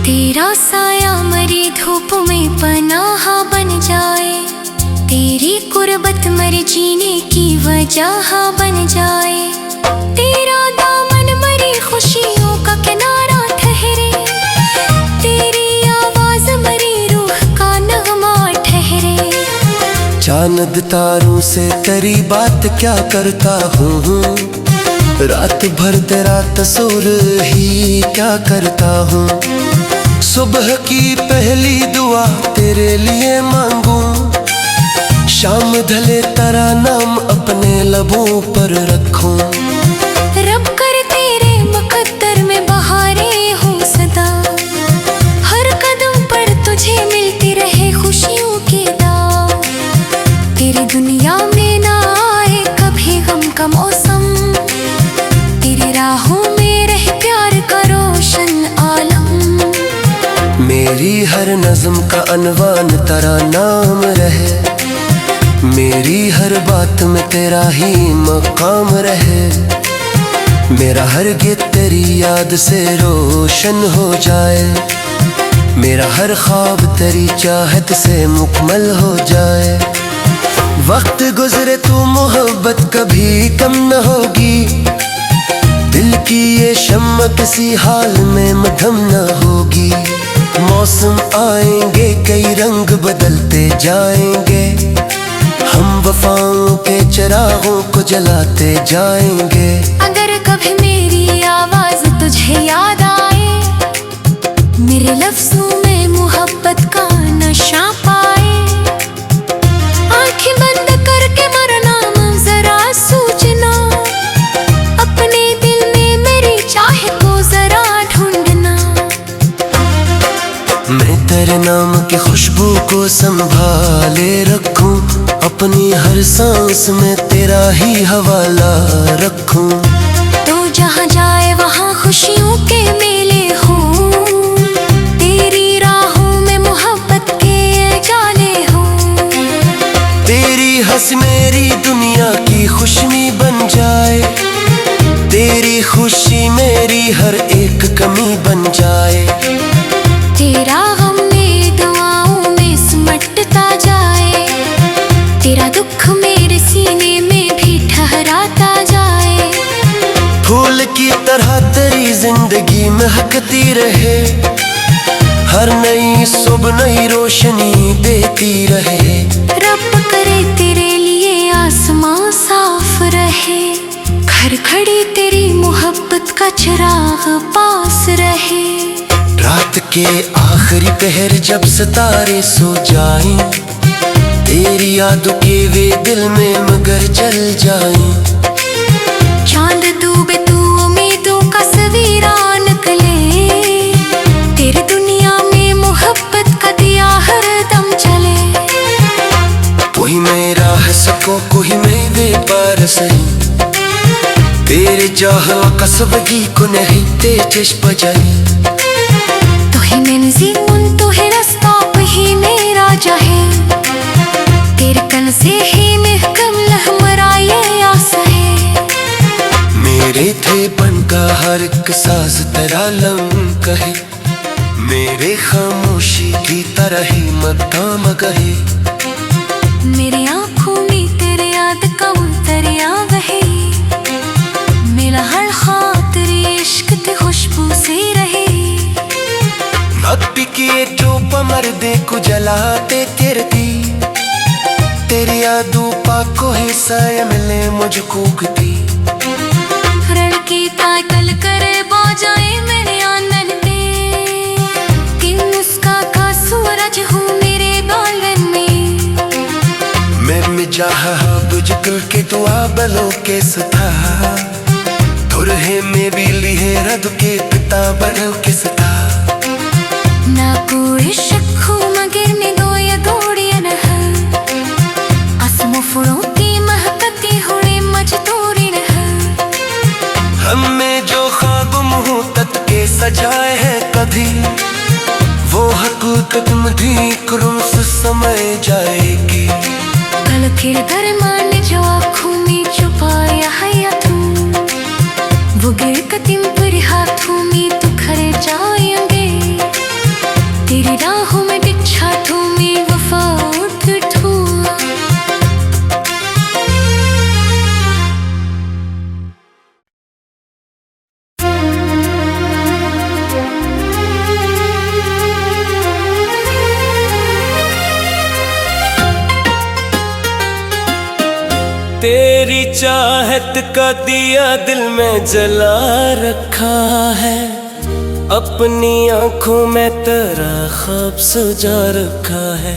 तेरा साया मरी धूप में पनाह बन जाए, तेरी कुर्बत मर जीने की वजह बन जाए। तेरा दामन मरी खुशियों का किनारा ठहरे, तेरी आवाज मरी रूह का नगमा ठहरे। चांद तारों से तेरी बात क्या करता हूँ, रात भर तेरा तस्वीर ही क्या करता हूँ। सुबह की पहली दुआ तेरे लिए मांगू, शाम ढले तेरा नाम अपने लबों पर रखूं। रब कर तेरे मुकद्दर में बहारें हो सदा, हर कदम पर तुझे मिलती रहे खुशियों की दाद। अनवान तेरा नाम रहे, मेरी हर बात में तेरा ही मकाम रहे। मेरा हर गीत तेरी याद से रोशन हो जाए, मेरा हर ख्वाब तेरी चाहत से मुकम्मल हो जाए। वक्त गुजरे तो मोहब्बत कभी कम न होगी, दिल की ये शम्मा किसी हाल में मधम न होगी। मौसम आएंगे कई रंग बदलते जाएंगे, हम वफाओं के चिरागों को जलाते जाएंगे। अगर कभी मेरी आवाज तुझे याद आए, मेरे लफ्जों में मोहब्बत का नशा पाए, आंखें बंद करके मरना जरा सोचना, अपने दिल में मेरी चाह को जरा ढूंढना। मैं तेरे नाम की खुशबू को संभाले रखूं, अपनी हर सांस में तेरा ही हवाला रखूं। तो जहाँ जाए वहाँ खुशियों के मेले हों, तेरी राहों में मोहब्बत के जाले हों। तेरी हंसी मेरी दुनिया की खुशनी बन जाए, तेरी खुशी मेरी हर एक कमी बन जाए। तेरा गम मेरी दुआओं में सिमटता जाए, तेरा दुख मेरे सीने में भी ठहराता जाए। फूल की तरह तेरी जिंदगी महकती रहे, हर नई सुबह नई रोशनी देती रहे। रब करे तेरे लिए आसमां साफ रहे, घर खड़ी तेरी मोहब्बत का चिराग पास रहे। रात के आखिरी पहर जब सितारे सो जाएं, तेरी यादों के वे दिल में मगर जल जाएं। चांद डूबे तू उम्मीदों का सवेरा निकले, तेरी दुनिया में मोहब्बत का दिया हर दम चले। कोई मेरा है सको कोई मेरे पार सही, तेरे चाह कसबगी को नहीं ते चश्म बजाई। तो ही मंजिल तो है रास्ता वही मेरा चाहे, तेरे कन से ही महकम लहमरा ये आस है। मेरे थे बन का हर एक साज तेरा लम कहे, मेरे खामोशी की तरह ही मदाम गहे। मेरी आँखों में तेरे याद का दरिया बहे, मेरा हर खातिर इश्क की खुशबू से रहे। नब्बी किए जो पमर दे को जलाते तेरती, तेरी यादों पाको हिस्सा मिले मुझको गती। रण की ताकल करे बाजाए मेरे आंगन में, कि मुस्का का सूरज हूँ मेरे गालन में। मैं मिजाह बुझकुल के दुआ बलो के सता, तुरहे में भी लिहे रद के पिता बनो के सता। ना कोई शक हो मगर में दो या दौड़िया न है, आसमों फूलों की महकती हुई मजदूरी न है। हमें जो ख्वाब मुहूर्त के सजाए हैं कभी, वो हकीकत मधी करूं से समय जाएगी। कल फिर दरमान जो आँखों में छुपाया है या तू, वो गिर कदम पर हाथों में तो खड़े जाएंगे। तेरी राहों में बिछा तू मैं वफा उठ ठू। तेरी चाहत का दिया दिल में जला रखा है, अपनी आंखों में तेरा ख्वाब सजा रखा है।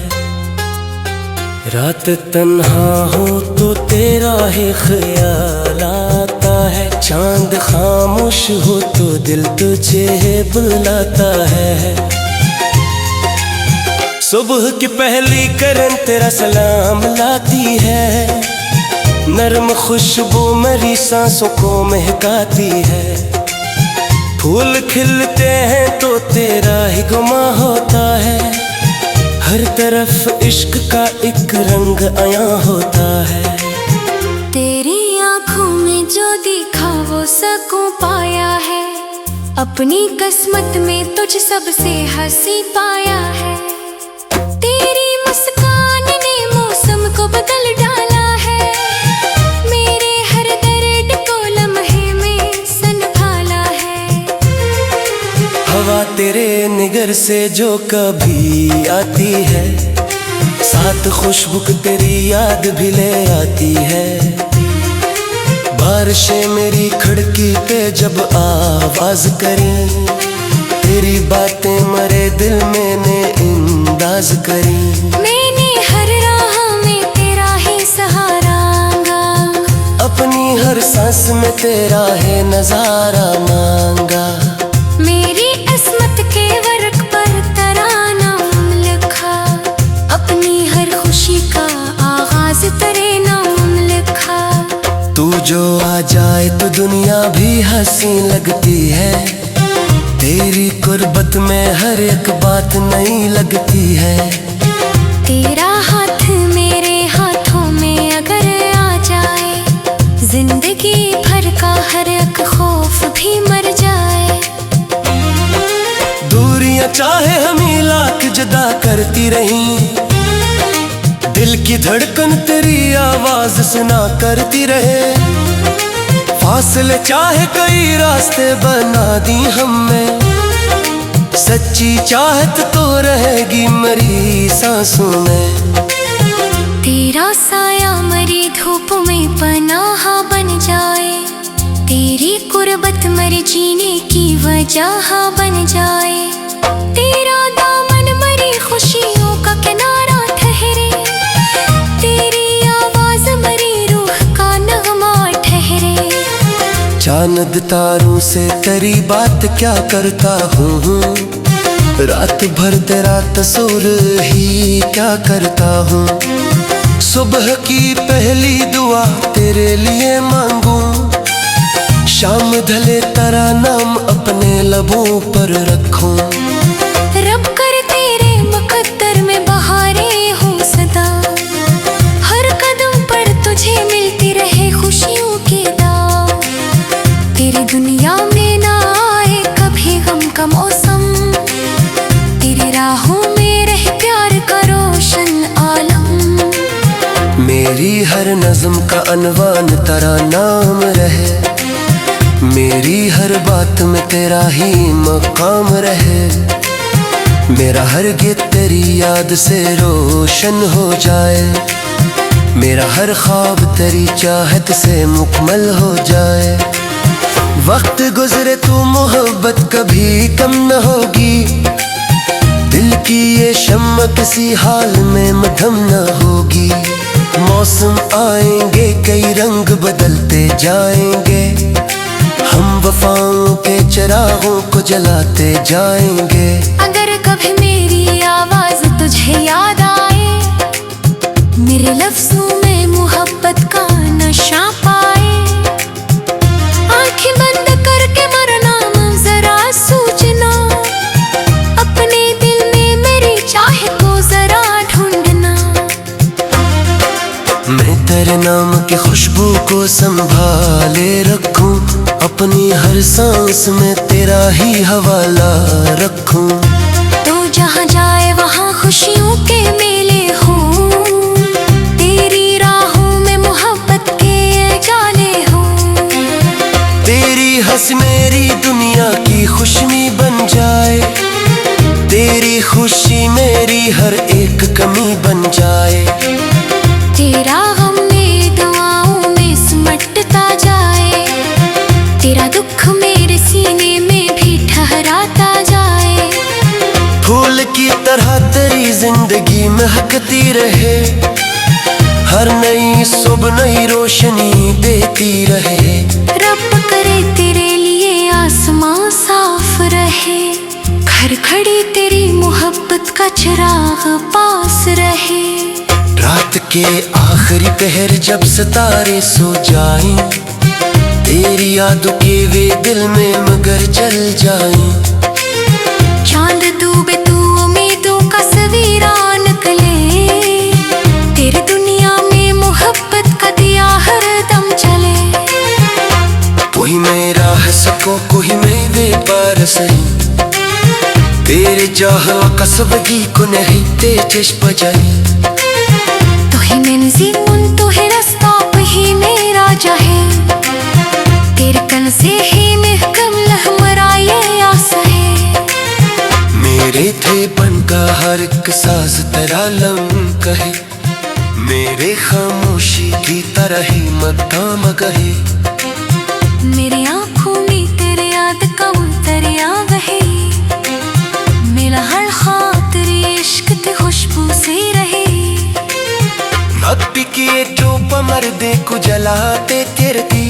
रात तन्हा हो तो तेरा ही ख्याल आता है, चांद खामोश हो तो दिल तुझे बुलाता है। सुबह की पहली करन तेरा सलाम लाती है, नरम खुशबू मेरी सांसों को महकाती है। फूल खिलते हैं तो तेरा ही गुमा होता है, हर तरफ इश्क का एक रंग आया होता है। तेरी आंखों में जो देखा वो सकूं पाया है, अपनी किस्मत में तुझ सबसे हंसी पाया है। तेरी मुस्कान ने मौसम को बदल डाला है, मेरे हर दर्द को लम्हे में संभाला है। हवा तेरे निगर से जो कभी आती है, साथ खुशबू तेरी याद भी ले आती है। बारिशें मेरी खिड़की पे जब आवाज करी, तेरी बातें मरे दिल मैंने अंदाज करी। मैंने हर राह में तेरा ही सहारा मांगा, अपनी हर सांस में तेरा है नजारा मांगा। मेरी किस्मत के वर्क पर तेरा नाम लिखा, अपनी हर खुशी का आगाज तेरे नाम लिखा। तू जो आ जाए तो दुनिया भी हंसी लगती है, तेरी कुर्बत में हर एक बात नई लगती है। तेरा हाथ मेरे हाथों में अगर आ जाए, जिंदगी भर का हर एक खौफ भी मर जाए। दूरियां चाहे हमें लाख जुदा करती रही, दिल की धड़कन तेरी आवाज सुना करती रहे। फासले चाहे कई रास्ते बना दी हमें, सच्ची चाहत तो रहेगी मरी सांसों में। तेरा साया मरी धूप में पनाह बन जाए, तेरी कुर्बत मर जीने की वजह बन जाए। तेरा दामन मरी खुशियों का किनारा ठहरे, तेरी आवाज मरी रूह का नगमा ठहरे। चांद तारों से तेरी बात क्या करता हूँ, रात भर तेरा तस्वीर ही क्या करता हूँ। सुबह की पहली दुआ तेरे लिए मांगू, शाम ढले तेरा नाम अपने लबों पर रखूं। रब कर तेरे मुकद्दर में बहारें हो सदा, हर कदम पर तुझे मिलती रहे खुशियों की दाव। तेरी दुनिया में ना आए कभी गम का मौसम, तेरी राहों में रहे प्यार का रोशन आलम। मेरी हर नज़्म का अनवान तेरा नाम रहे, मेरी हर बात में तेरा ही मकाम रहे। मेरा हर गीत तेरी याद से रोशन हो जाए, मेरा हर ख्वाब तेरी चाहत से मुकम्मल हो जाए। वक्त गुजरे तो मोहब्बत कभी कम न होगी, दिल की ये शम्मा किसी हाल में मधम न होगी। मौसम आएंगे कई रंग बदलते जाएंगे, हम वफाओं के चिरागों को जलाते जाएंगे। अगर कभी मेरी आवाज तुझे याद आए, मेरे लफ्जों में मोहब्बत का नशा पाए, आंखें बंद करके मरना जरा सोचना, अपने दिल में मेरी चाह को जरा ढूंढना। मैं तेरे नाम की खुशबू को संभाले रखूं, अपनी हर सांस में तेरा ही हवाला रखूं। तो जहाँ जाए वहाँ खुशियों के मेले हों, तेरी राहों में मोहब्बत के जाले हों। तेरी हंस मेरी दुनिया की खुशमी बन जाए, तेरी खुशी मेरी हर एक कमी बन जाए। तेरा गम में दुआओं में सिमटता जाए, तेरा दुख मेरे सीने में भी ठहराता जाए। फूल की तरह तेरी जिंदगी महकती रहे, हर नई सुबह नई रोशनी देती रहे। रब करे तेरे लिए आसमां साफ रहे, घर खड़ी तेरी मोहब्बत का चिराग पास रहे। रात के आखिरी पहर जब सितारे सो जाएं, तेरी यादों के वे दिल में मगर जल जाएं। चांद डूबे तू उम्मीदों का सवीरान को कोई नहीं दे पर सही तेरे चाहला कसबगी को नहीं ते चश्म बजाई तो ही मंजिल तो है रास्ता वही मेरा चाहे तेरे कन से ही महकम लहमरा ये आस है मेरे थे बनका हर एक साज तेरा लम कहे मेरे खामोशी की तरह ही मदाम कहे मेरी आँखों में तेरे याद का दरिया बहे मेरा हर खातिर इश्क ते खुशबू से रहे नत्ती किए जो पमर दे को जलाते तेरती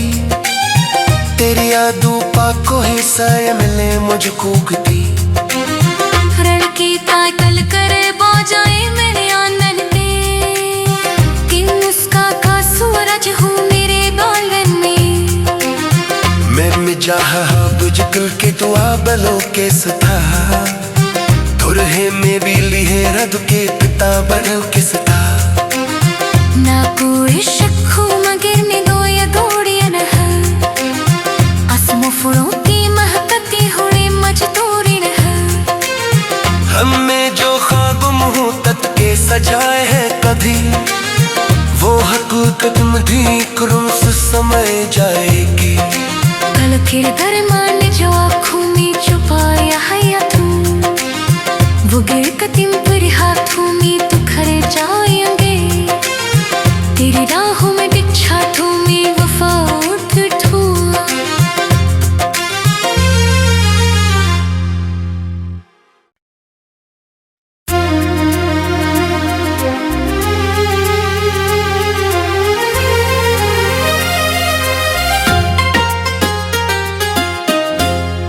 तेरी यादों पाको हिस्सा मिले मुझको कती लड़की ताकल करे बाजाए मेरे आंगन में किन उसका का सूरज हूँ मेरे बालन में मैं मिजाह बुझकल के दुआ बलो के सता थोर है मैं भी लिहे रद के पिता बनो के सता ना कोई शक हूँ मगर ने दो या गोड़िया न आसमों फुलों की महकती हुए मजदूरी न हमें जो ख्वाब मुहूर्त के सजाए हैं कभी वो हकीकत में ठीक रूस समय जाएगी कल फिर दरमान जो आँखों में छुपाया है या तू वो गिर कदम पर हाथों में तो खड़े जाएंगे तेरी राहों में बिछा तू में वफा उठ ठू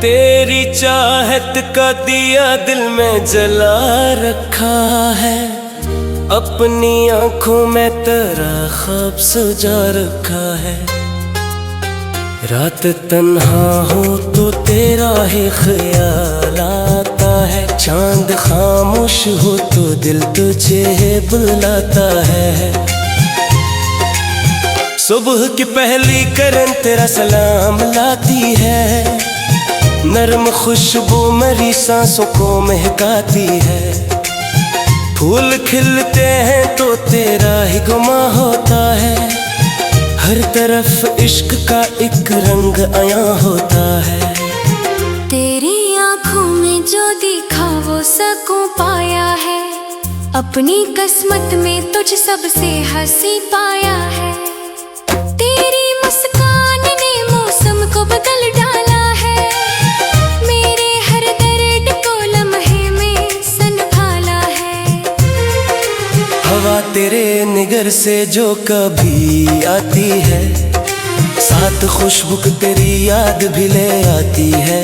तेरी चाहत का दिया दिल में जला रखा है अपनी आंखों में तेरा ख्वाब सजा रखा है रात तन्हा हो तो तेरा ही ख्याल आता है चांद खामोश हो तो दिल तुझे बुलाता है सुबह की पहली करन तेरा सलाम लाती है नरम खुशबू मेरी सांसों को महकाती है फूल खिलते हैं तो तेरा ही गुमा होता है हर तरफ इश्क का एक रंग आया होता है तेरी आँखों में जो दिखा वो सकूं पाया है अपनी किस्मत में तुझ सबसे हंसी पाया है तेरी मुस्कान ने मौसम को बदल डाला हवा तेरे निगर से जो कभी आती है साथ खुशबू तेरी याद भी ले आती है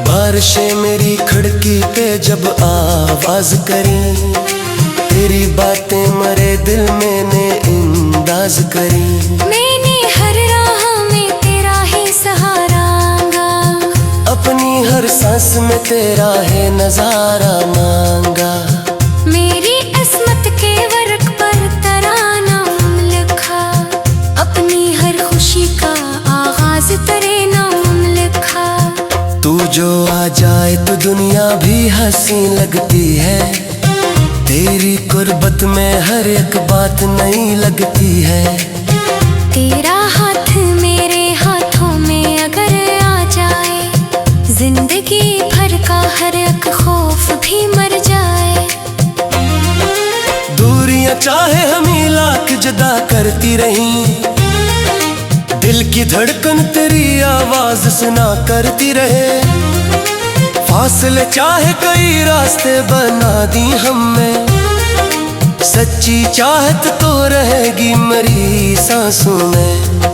बारिशें मेरी खिड़की पे जब आवाज करी तेरी बातें मरे दिल मैंने अंदाज करी मैंने हर राह में तेरा ही सहारा अपनी हर सांस में तेरा है नजारा मांगा मेरी किस्मत के वर्क पर तेरा नाम लिखा अपनी हर खुशी का आगाज तेरे नाम लिखा तू जो आ जाए तो दुनिया भी हंसी लगती है तेरी कुर्बत में हर एक बात नई लगती है तेरा हाथ मेरे हाथों में अगर आ जाए जिंदगी भर का हर एक खौफ भी मर जाए दूरियां चाहे हमें लाख जुदा करती रही दिल की धड़कन तेरी आवाज सुना करती रहे फासले चाहे कई रास्ते बना दी हमें सच्ची चाहत तो रहेगी मरी सांसों में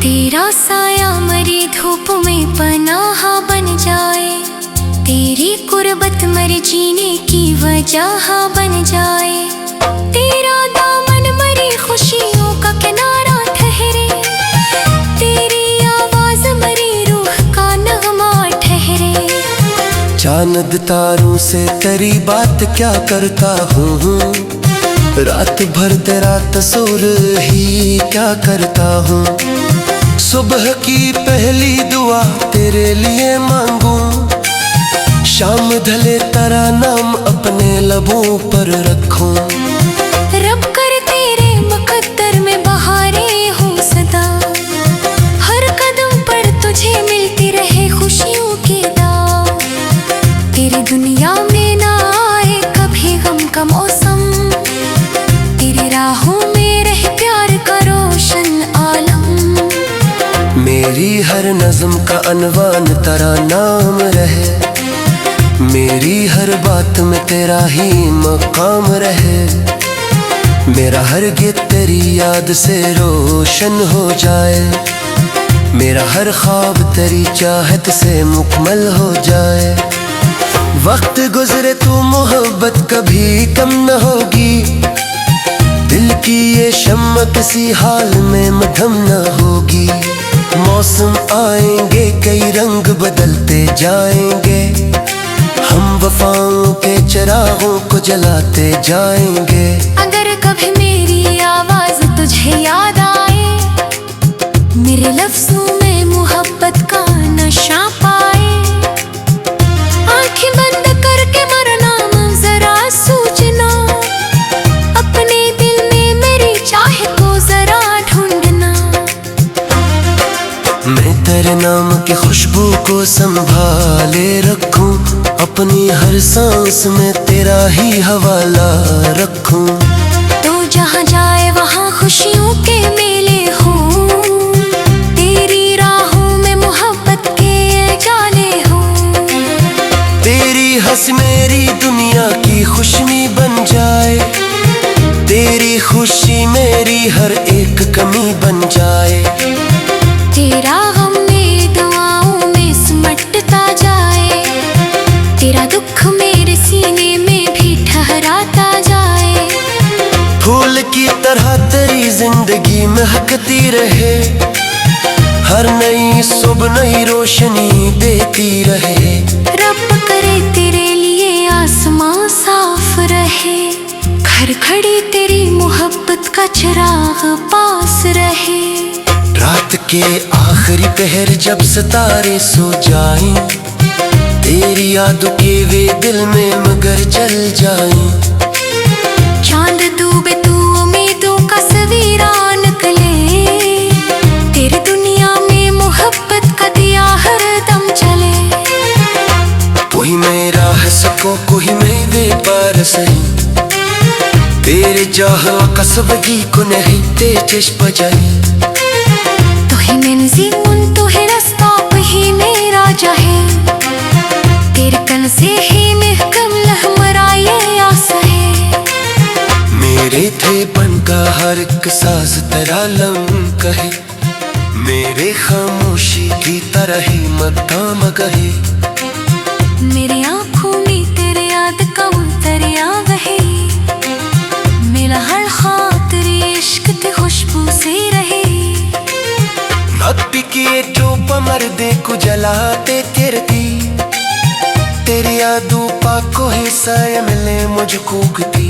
तेरा साया मरी धूप में पनाह बन जाए तेरी कुर्बत मर जीने की वजह बन जाए तेरा दामन मरी खुशियों का किनारा ठहरे तेरी आवाज मरी रूह का नगमा ठहरे चांद तारों से तेरी बात क्या करता हूँ रात भर तेरा तस्वीर ही क्या करता हूँ सुबह की पहली दुआ तेरे लिए मांगूं, शाम ढले तेरा नाम अपने लबों पर रखूं। रब कर तेरे मुकद्दर में बहारें हो सदा, हर कदम पर तुझे मिलती रहे खुशियों की दाव। तेरी दुनिया में ना आए कभी गम का मौसम, तेरी राहों में रहे प्यार का रोशन आलम। मेरी हर नज़्म का अनवान तेरा नाम रहे, मेरी हर बात में तेरा ही मकाम रहे। मेरा हर गीत तेरी याद से रोशन हो जाए, मेरा हर ख्वाब तेरी चाहत से मुकम्मल हो जाए। वक्त गुजरे तो मोहब्बत कभी कम न होगी, दिल की ये शम्मा किसी हाल में मद्धम न होगी। मौसम आएंगे कई रंग बदलते जाएंगे, हम वफाओं के चिरागों को जलाते जाएंगे। अगर कभी मेरी आवाज तुझे याद आए, मेरे लफ्जों में मोहब्बत का नशा पाए, आंखें बंद करके मरना जरा सोचना, अपने दिल में मेरी चाह को जरा ढूंढना। मैं तेरे नाम की खुशबू को संभाले रखूं, अपनी हर सांस में तेरा ही हवाला रखूं। तो जहाँ जाए वहाँ खुशियों के मेले हों, तेरी राहों में मोहब्बत के जाले हों। तेरी हंसी मेरी दुनिया की खुशनी बन जाए, तेरी खुशी मेरी हर एक कमी बन जाए। तेरा गम मेरी दुआओं में सिमटता जाए, तेरा दुख मेरे सीने में भी ठहराता जाए। फूल की तरह तेरी जिंदगी महकती रहे, हर नई सुबह नई रोशनी देती रहे। रब करे तेरे लिए आसमां साफ रहे, घर खड़ी तेरी मोहब्बत का चिराग पास रहे। रात के आखिरी पहर जब सितारे सो जाएं, तेरी यादों के वे दिल में मगर जल जाएं। चांद डूबे तू उम्मीदों का सवेरा निकले, तेरी दुनिया में मोहब्बत का दिया हर दम जले। कोई मेरा है सको कोई मेरे पार सही, तेरे चाहवा का सबगी को नहीं ते चश्म जाए। तू ही मंज़िल तू ही रास्ता वही मेरा चाहे, तेरे कन से ही महकम लहमरा ये आस है। मेरे थे बन का हर एक साज तेरा लम कहे, मेरे खामोशी की तरह ही मदाम कहे। मेरी आँखों में तेरे याद का दरिया बहे, मेरा हर ख्वाब तेरे इश्क की खुशबू से रहे। नब्बी किए जो पमर दे को जलाते तेरती, तेरी यादों पाको हिस्सा मिले मुझको कती।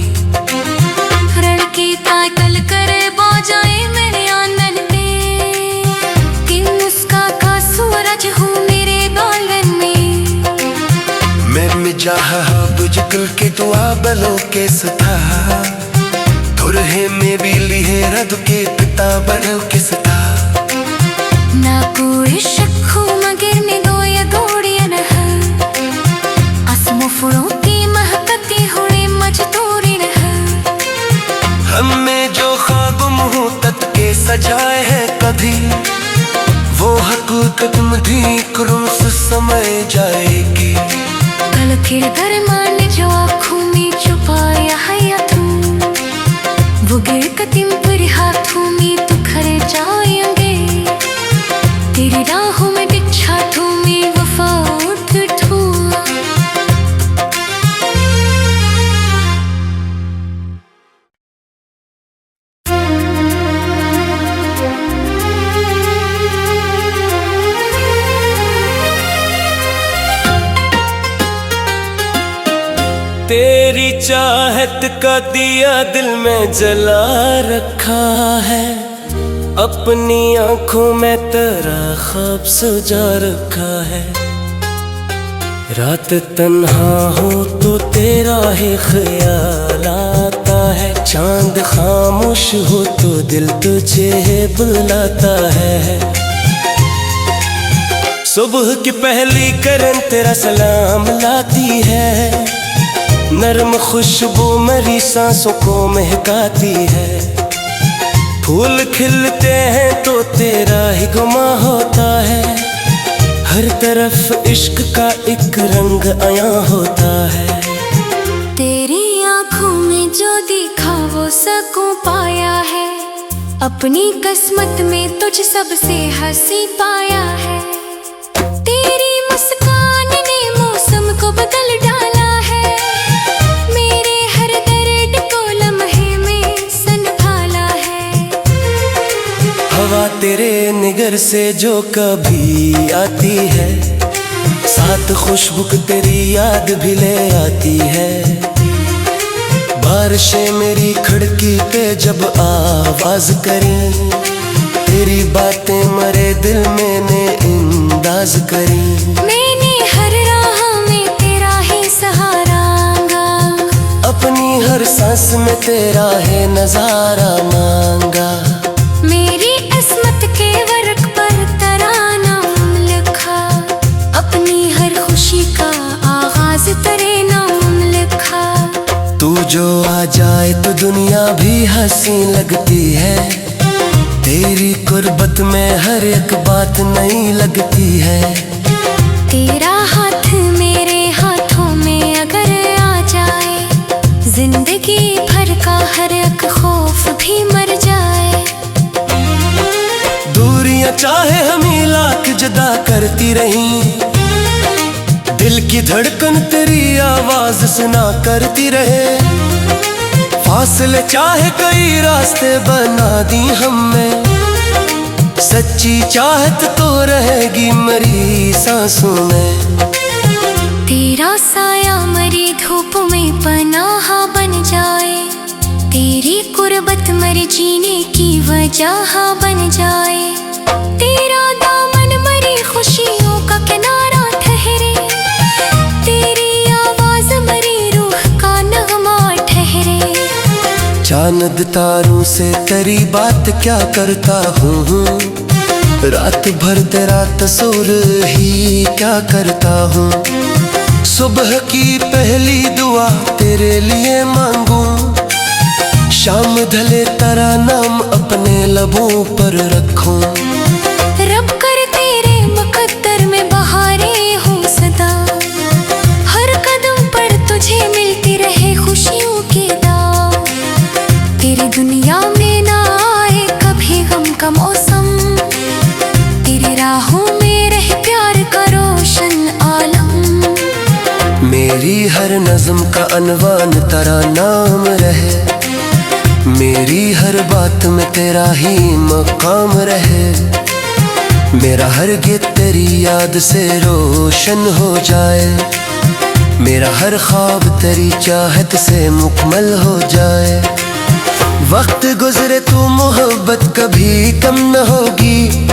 रण की ताकल करे बाजाए मेरे आंगन में, कि मुस्का का सूरज हूँ मेरे बालन में। मैं मिजाह बुझकल के दुआ बलो के सता, तुरहे में भी लिहे रद के पिता बनो के सता। ना कोई शक हो मगर में दो या गोड़िया न है, आसमों फूलों की महकती हुई मजदूरी न है। हमें जो ख्वाब मुहूर्त के सजाए हैं कभी, वो हकीकत में भी करूं से समय जाएगी। कल फिर दरमान जो आँखों में छुपाया है या तू, वो गिर कदम पर हाथों में तो खड़े जाएंगे। तेरी राहों में बिछा तू मैं वफा उठूं। तेरी चाहत का दिया दिल में जला रखा है, अपनी आंखों में तेरा ख्वाब सजा रखा है। रात तन्हा हो तो तेरा ही ख्याल आता है। चांद खामोश हो तो दिल तुझे बुलाता है। सुबह की पहली किरण तेरा सलाम लाती है। नरम खुशबू मेरी सांसों को महकाती है। फूल खिलते हैं तो तेरा ही गुमा होता है। हर तरफ इश्क का एक रंग आया होता है। तेरी आंखों में जो देखा वो सकूं पाया है। अपनी किस्मत में तुझ सबसे हंसी पाया है। तेरी मुस्कान ने मौसम को बदल डाला है। मेरे हर दर्द को लम्हे में संभाला है। हवा तेरे निगर से जो कभी आती है, साथ खुशबू तेरी याद भी ले आती है। बारिशें मेरी खिड़की पे जब आवाज करी, तेरी बातें मरे दिल मैंने अंदाज करी। मैंने हर राह में तेरा ही सहारा मांगा। अपनी हर सांस में तेरा है नजारा मांगा। मेरी किस्मत के वर्क पर तेरा नाम लिखा। अपनी हर खुशी का आगाज तेरे नाम लिखा। तू जो आ जाए तो दुनिया भी हंसी लगती है। तेरी कुर्बत में हर एक बात नई लगती है। तेरा हाथ मेरे हाथों में अगर आ जाए, जिंदगी भर का हर एक खौफ भी मर जाए। दूरियां चाहे हमें लाख जुदा करती रही, दिल की धड़कन तेरी आवाज सुना करती रहे। फासले चाहे कई रास्ते बना दी हमें, सच्ची चाहत तो रहेगी मरी सांसों में। तेरा साया मरी धूप में पनाह बन जाए। तेरी कुर्बत मर जीने की वजह बन जाए। तेरा दामन मरी खुशियों का किनारा ठहरे। तेरी आवाज मरी रूह का नगमा ठहरे। चांद तारों से तेरी बात क्या करता हूँ, रात भर तेरा तस्वीर ही क्या करता हूँ। सुबह की पहली दुआ तेरे लिए मांगू, शाम ढले तेरा नाम अपने लबों पर रखूं। रब कर तेरे मुकद्दर में बहारें हों सदा। हर कदम पर तुझे मिलती रहे खुशियों की दाव। तेरी दुनिया में ना आए कभी गम का मौसम। तेरी राहों में रहे प्यार का रोशन आलम। मेरी हर नज़्म का अनवान तेरा नाम रहे। मेरी हर बात में तेरा ही मकाम रहे। मेरा हर गीत तेरी याद से रोशन हो जाए। मेरा हर ख्वाब तेरी चाहत से मुकम्मल हो जाए। वक्त गुजरे तो मोहब्बत कभी कम न होगी।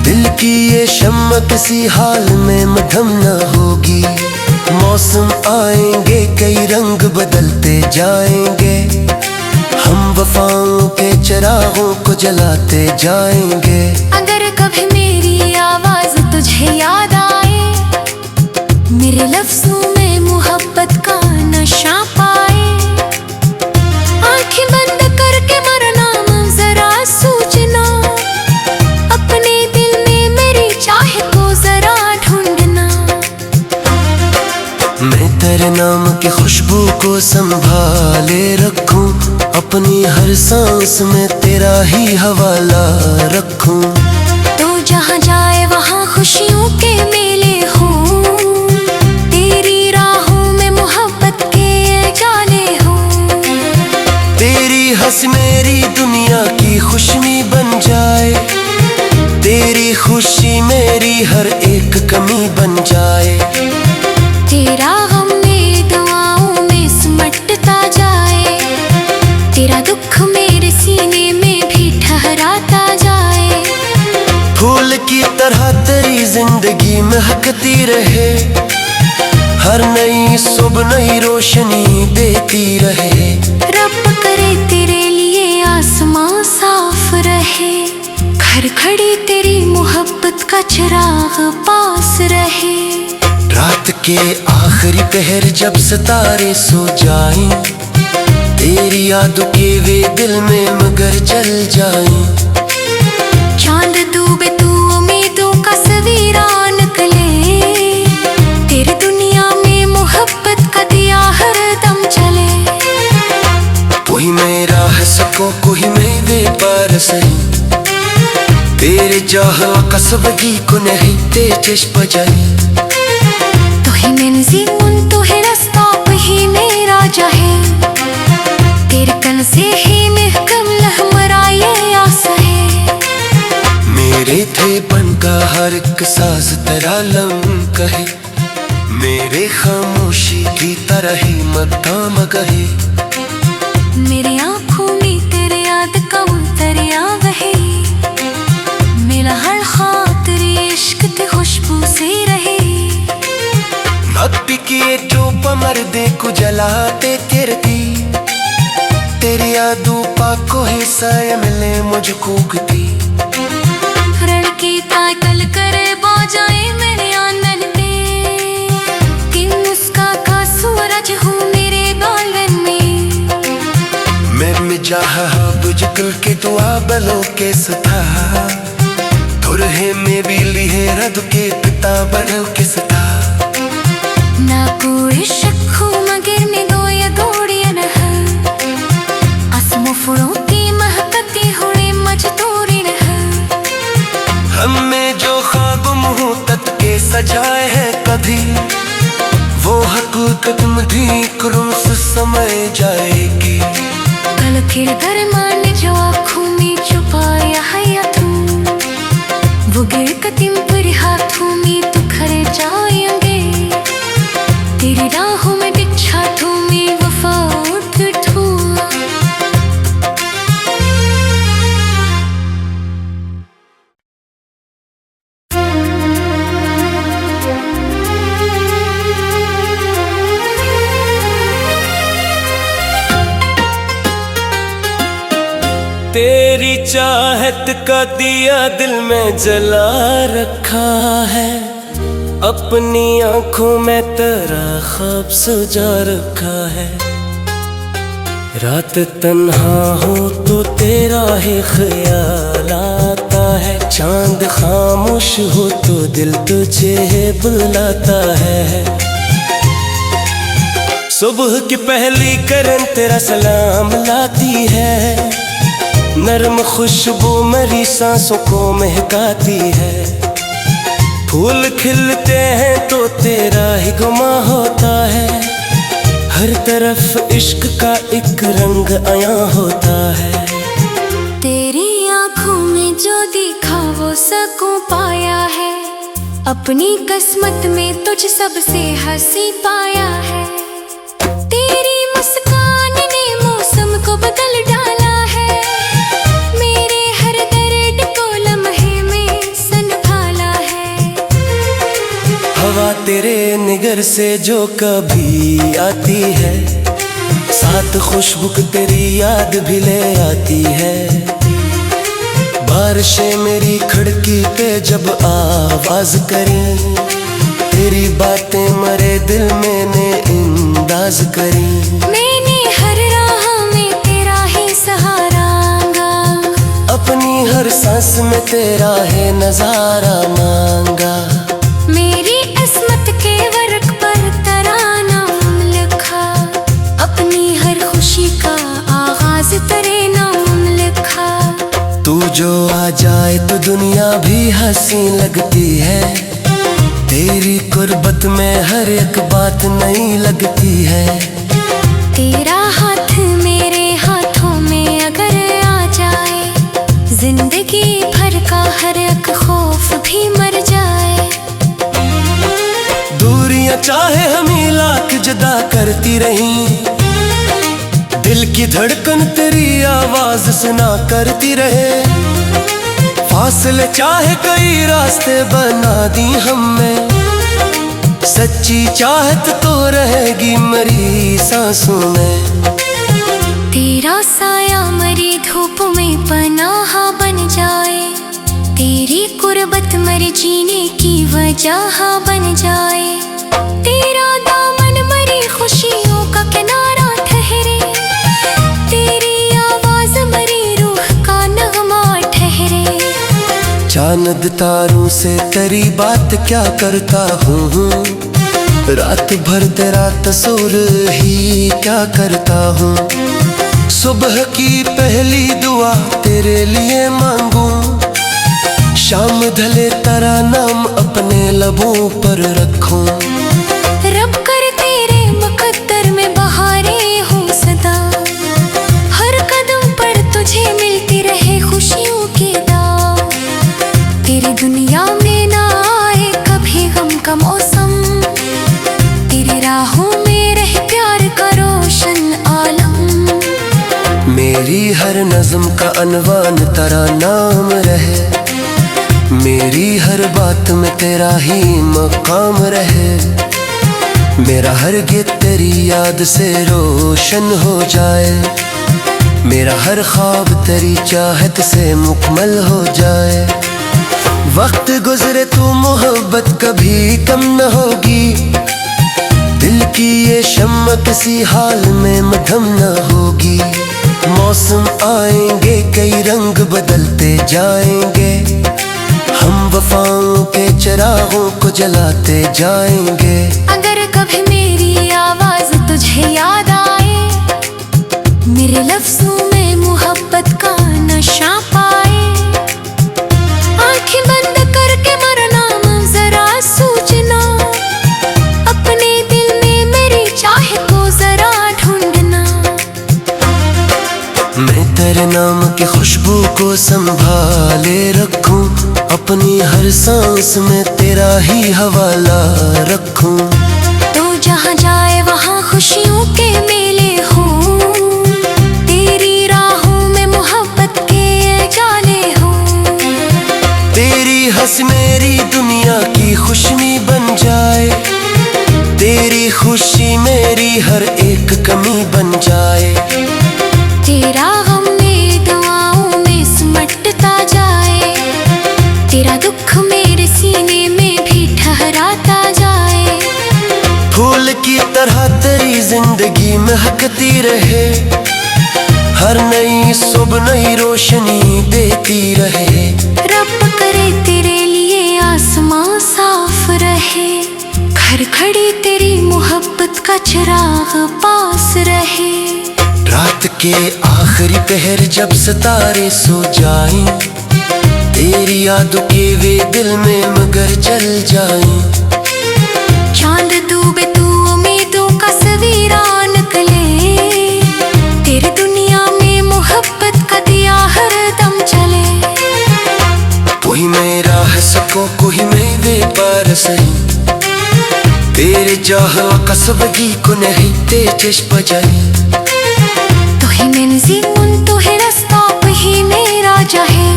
दिल की ये शम्मा किसी हाल में मधम न होगी। मौसम आएंगे कई रंग बदलते जाएंगे। हम वफाओं के चिरागों को जलाते जाएंगे। अगर कभी मेरी आवाज तुझे याद आए, मेरे लफ्जों में मोहब्बत का नशा पाए। आंखें बंद करके मरना जरा सोचना। अपने दिल में मेरी चाह को जरा ढूंढना। मैं तेरे नाम की खुशबू को संभाले रखूं। अपनी हर सांस में तेरा ही हवाला रखूं। तो जहाँ जाए वहाँ खुशियों के मेले हों। तेरी राहों में मोहब्बत के जाले हों। तेरी हंस मेरी दुनिया की खुशमी बन जाए। तेरी खुशी मेरी हर एक कमी बन जाए। तेरा गम मेरी दुआओं में सिमटता जाए। तेरा दुख मेरे सीने में भी ठहराता की तरह तेरी जिंदगी महकती रहे, हर नई सुबह नई रोशनी देती रहे। रब करे तेरे लिए आसमां साफ रहे, घर खड़ी तेरी मोहब्बत का चिराग पास रहे। रात के आखिरी पहर जब सितारे सो जाएं, तेरी यादों के वे दिल में मगर जल जाएं। चांद डूबे तू उम्मीदों का सवेरा निकले, तेरी दुनिया में मोहब्बत का दिया हर दम चले। कोई मेरा है सको कोई मेरे पर सही, तेरे चाह कसबगी को नहीं ते चश्म जाई। तो ही मंजिल तो है रास्ता वही मेरा जाहे, तेरे कन से ही महकम लहमरा ये आस है। मेरे थे बनका हर एक साज तेरा लम कहे, मेरे खामोशी की तरह ही मदाम गहे। मेरी आँखों में तेरे याद का दरिया बहे, मेरा हर खातिर इश्क ते खुशबू से रहे। नत पिकिए जो पमर दे को जलाते तेरती, तेरी यादों पाको हिस्सा मिले मुझको गती। लड़की ताकल करे बो जाए मेरे आंगन में, कि मुस्का का सूरज हूँ मेरे बालन में। मैं मिजाह बुझ के दुआ बलो के सता, तुर है मैं भी लिहे रद के पिता बनो के सता। ना कोई शक हूँ मगर मैं दो या दौड़ियन है, आसमों फुलों की महकती हुई मजदूरी है। हमें जो ख्वाब मुहूर्त के सजाए हैं कभी, वो हकीकत मधी करूं से समय जाएगी। कल फिर दरमान जो आँखों में छुपाया है या तू, वो गिर कदम पर हाथों में तो खड़े जाएंगे। तेरी राहों में बिछा तू मैं वफा उठूं। तेरी चाहत का दिया दिल में जला रखा है, अपनी आंखों में तेरा ख्वाब सजा रखा है। रात तन्हा हो तो तेरा ही ख्याल आता है, चांद खामोश हो तो दिल तुझे बुलाता है। सुबह की पहली किरण तेरा सलाम लाती है, नरम खुशबू मेरी सांसों को महकाती है। फूल खिलते हैं तो तेरा ही गुमा होता है, हर तरफ इश्क का एक रंग आया होता है। तेरी आँखों में जो दिखा वो सकूं पाया है, अपनी किस्मत में तुझ सबसे हंसी पाया है। तेरी मुस्कान ने मौसम को बदल डाला है, मेरे हर दर्द को लम्हे में संभाला है। हवा तेरे निगर से जो कभी आती है, साथ खुशबू तेरी याद भी ले आती है। बारिशें मेरी खिड़की पे जब आवाज करें, तेरी बातें मरे दिल मैंने अंदाज करी। मैंने हर राह में तेरा ही सहारांगा, अपनी हर सांस में तेरा है नजारा मांगा। मेरी किस्मत के वर्क पर तेरा नाम लिखा, अपनी हर खुशी का आगाज तेरे नाम लिखा। तू जो आ जाए तो दुनिया भी हंसी लगती है, तेरी कुर्बत में हर एक बात नई लगती है। तेरा हाथ मेरे हाथों में अगर आ जाए, जिंदगी भर का हर एक खौफ भी मर जाए। दूरियां चाहे हमें लाख जुदा करती रही, दिल की धड़कन तेरी आवाज सुना करती रहे। फासले चाहे कई रास्ते बना दी हमने, सच्ची चाहत तो रहेगी मरी सांसों में। तेरा साया मरी धूप में पनाह बन जाए, तेरी कुर्बत मर जीने की वजह बन जाए। तेरा दामन मरी खुशियों का किनारा ठहरे, तेरी आवाज मरी रूह का नगमा ठहरे। चांद तारों से तेरी बात क्या करता हूँ, रात भर तेरा तस्वीर ही क्या करता हूँ। सुबह की पहली दुआ तेरे लिए मांगूं, शाम ढले तेरा नाम अपने लबों पर रखूं। रब कर तेरे मुकद्दर में बहारें हो सदा, हर कदम पर तुझे मिलती रहे खुशियों की दाव। तेरी दुनिया में ना आए कभी गम का मौसम, तेरी राहों में रहे प्यार का रोशन आलम। मेरी हर नज़्म का अनवान तेरा नाम रहे, मेरी हर बात में तेरा ही मकाम रहे। मेरा हर गीत तेरी याद से रोशन हो जाए, मेरा हर ख्वाब तेरी चाहत से मुकम्मल हो जाए। वक्त गुजरे तो मोहब्बत कभी कम न होगी, दिल की ये शम्मा किसी हाल में मद्धम न होगी। मौसम आएंगे कई रंग बदलते जाएंगे, हम वफाओं के चिरागों को जलाते जाएंगे। अगर कभी मेरी आवाज तुझे याद आए, मेरे लफ्जों में मोहब्बत का नशा पाए, आंखें बंद करके मरना जरा सोचना, अपने दिल में मेरी चाह को जरा ढूंढना। मैं तेरे नाम की खुशबू को संभाले रखूं, अपनी हर सांस में तेरा ही हवाला रखूं। तो जहाँ जाए वहाँ खुशियों के मेले हों, तेरी राहों में मोहब्बत के जाले हों। तेरी हंस मेरी दुनिया की खुशनी बन जाए, तेरी खुशी मेरी हर एक कमी बन जाए। तेरा गम मेरी दुआओं में सिमटता जाए, तेरा दुख मेरे सीने में भी ठहराता जाए। फूल की तरह तेरी जिंदगी महकती रहे, हर नई सुबह नई रोशनी देती रहे। रब करे तेरे लिए आसमां साफ रहे, घर खड़ी तेरी मोहब्बत का चिराग पास रहे। रात के आखिरी पहर जब सितारे सो जाएं, तेरी यादों के वे दिल में मगर जल जाएं। चांद डूबे तू उम्मीदों का सवेरा निकले, तेरी दुनिया में मोहब्बत का दिया हर दम जले। कोई मेरा है सको कोई मेरे पार सही, तेरे चाह कसबगी को नहीं तेजस बजाई। तो ही मंजिल तो है रास्ता वही मेरा जहे,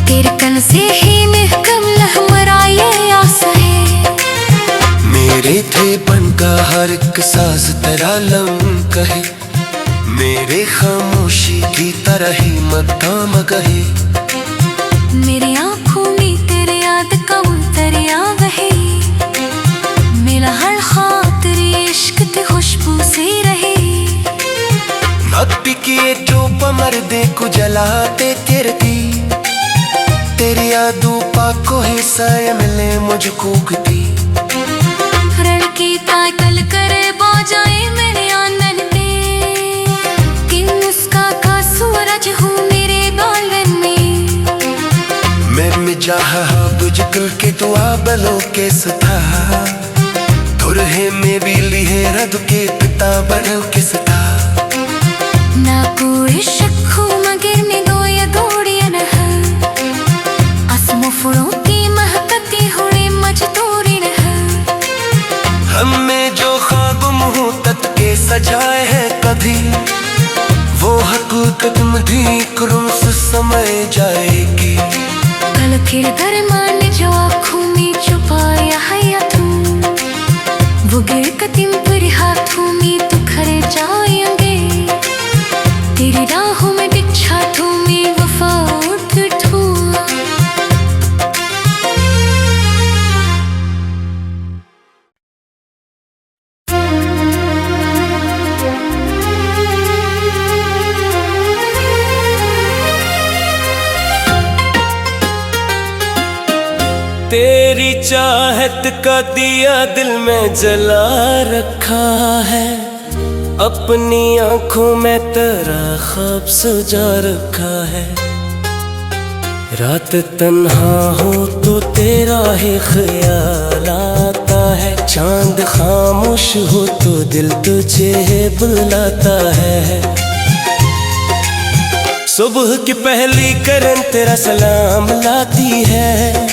तेरे कन से ही महकम लहमरा ये आस है। मेरे थे बन का हर एक साज तेरा लम कहे, मेरे खामोशी की तरह ही मदाम कहे। मेरी आँखों में तेरे याद का उतरिया बहे, मेरा हर ख्वाब तेरी इश्क की खुशबू से रहे। नक्टी किए जो पमर दे को जलाते तेरती, तेरी यादों पाको हिस्सा मिले मुझको कती। रण की ताकल करे बाजाए मेरे आंगन में, कि मुस्का का सूरज हूँ मेरे बालन में। मैं मिजाह बुझ के दुआ बलो के सता, तुरहे में भी लिए रद के पिता बनो के सता। ना कोई शक हो मगर में गोया गोड़िया न है, आसमों फूलों की महकती हुए मजदूरी न है। हमें जो ख्वाब मुहूर्त के सजाए हैं कभी, वो हकीकत में भी कुरुम से समय जाएगी। किरदार मान जो आँखों में छुपाया है या तू, वो गिर कदम पर हाथों में तो खर जाएंगे। तेरी राहों में बिछा तू मैं वफा उठूं। तेरी चाहत का दिया दिल में जला रखा है, अपनी आंखों में तेरा ख्वाब सजा रखा है। रात तन्हा हो तो तेरा ही ख्याल आता है, चांद खामोश हो तो दिल तुझे बुलाता है। सुबह की पहली किरण तेरा सलाम लाती है,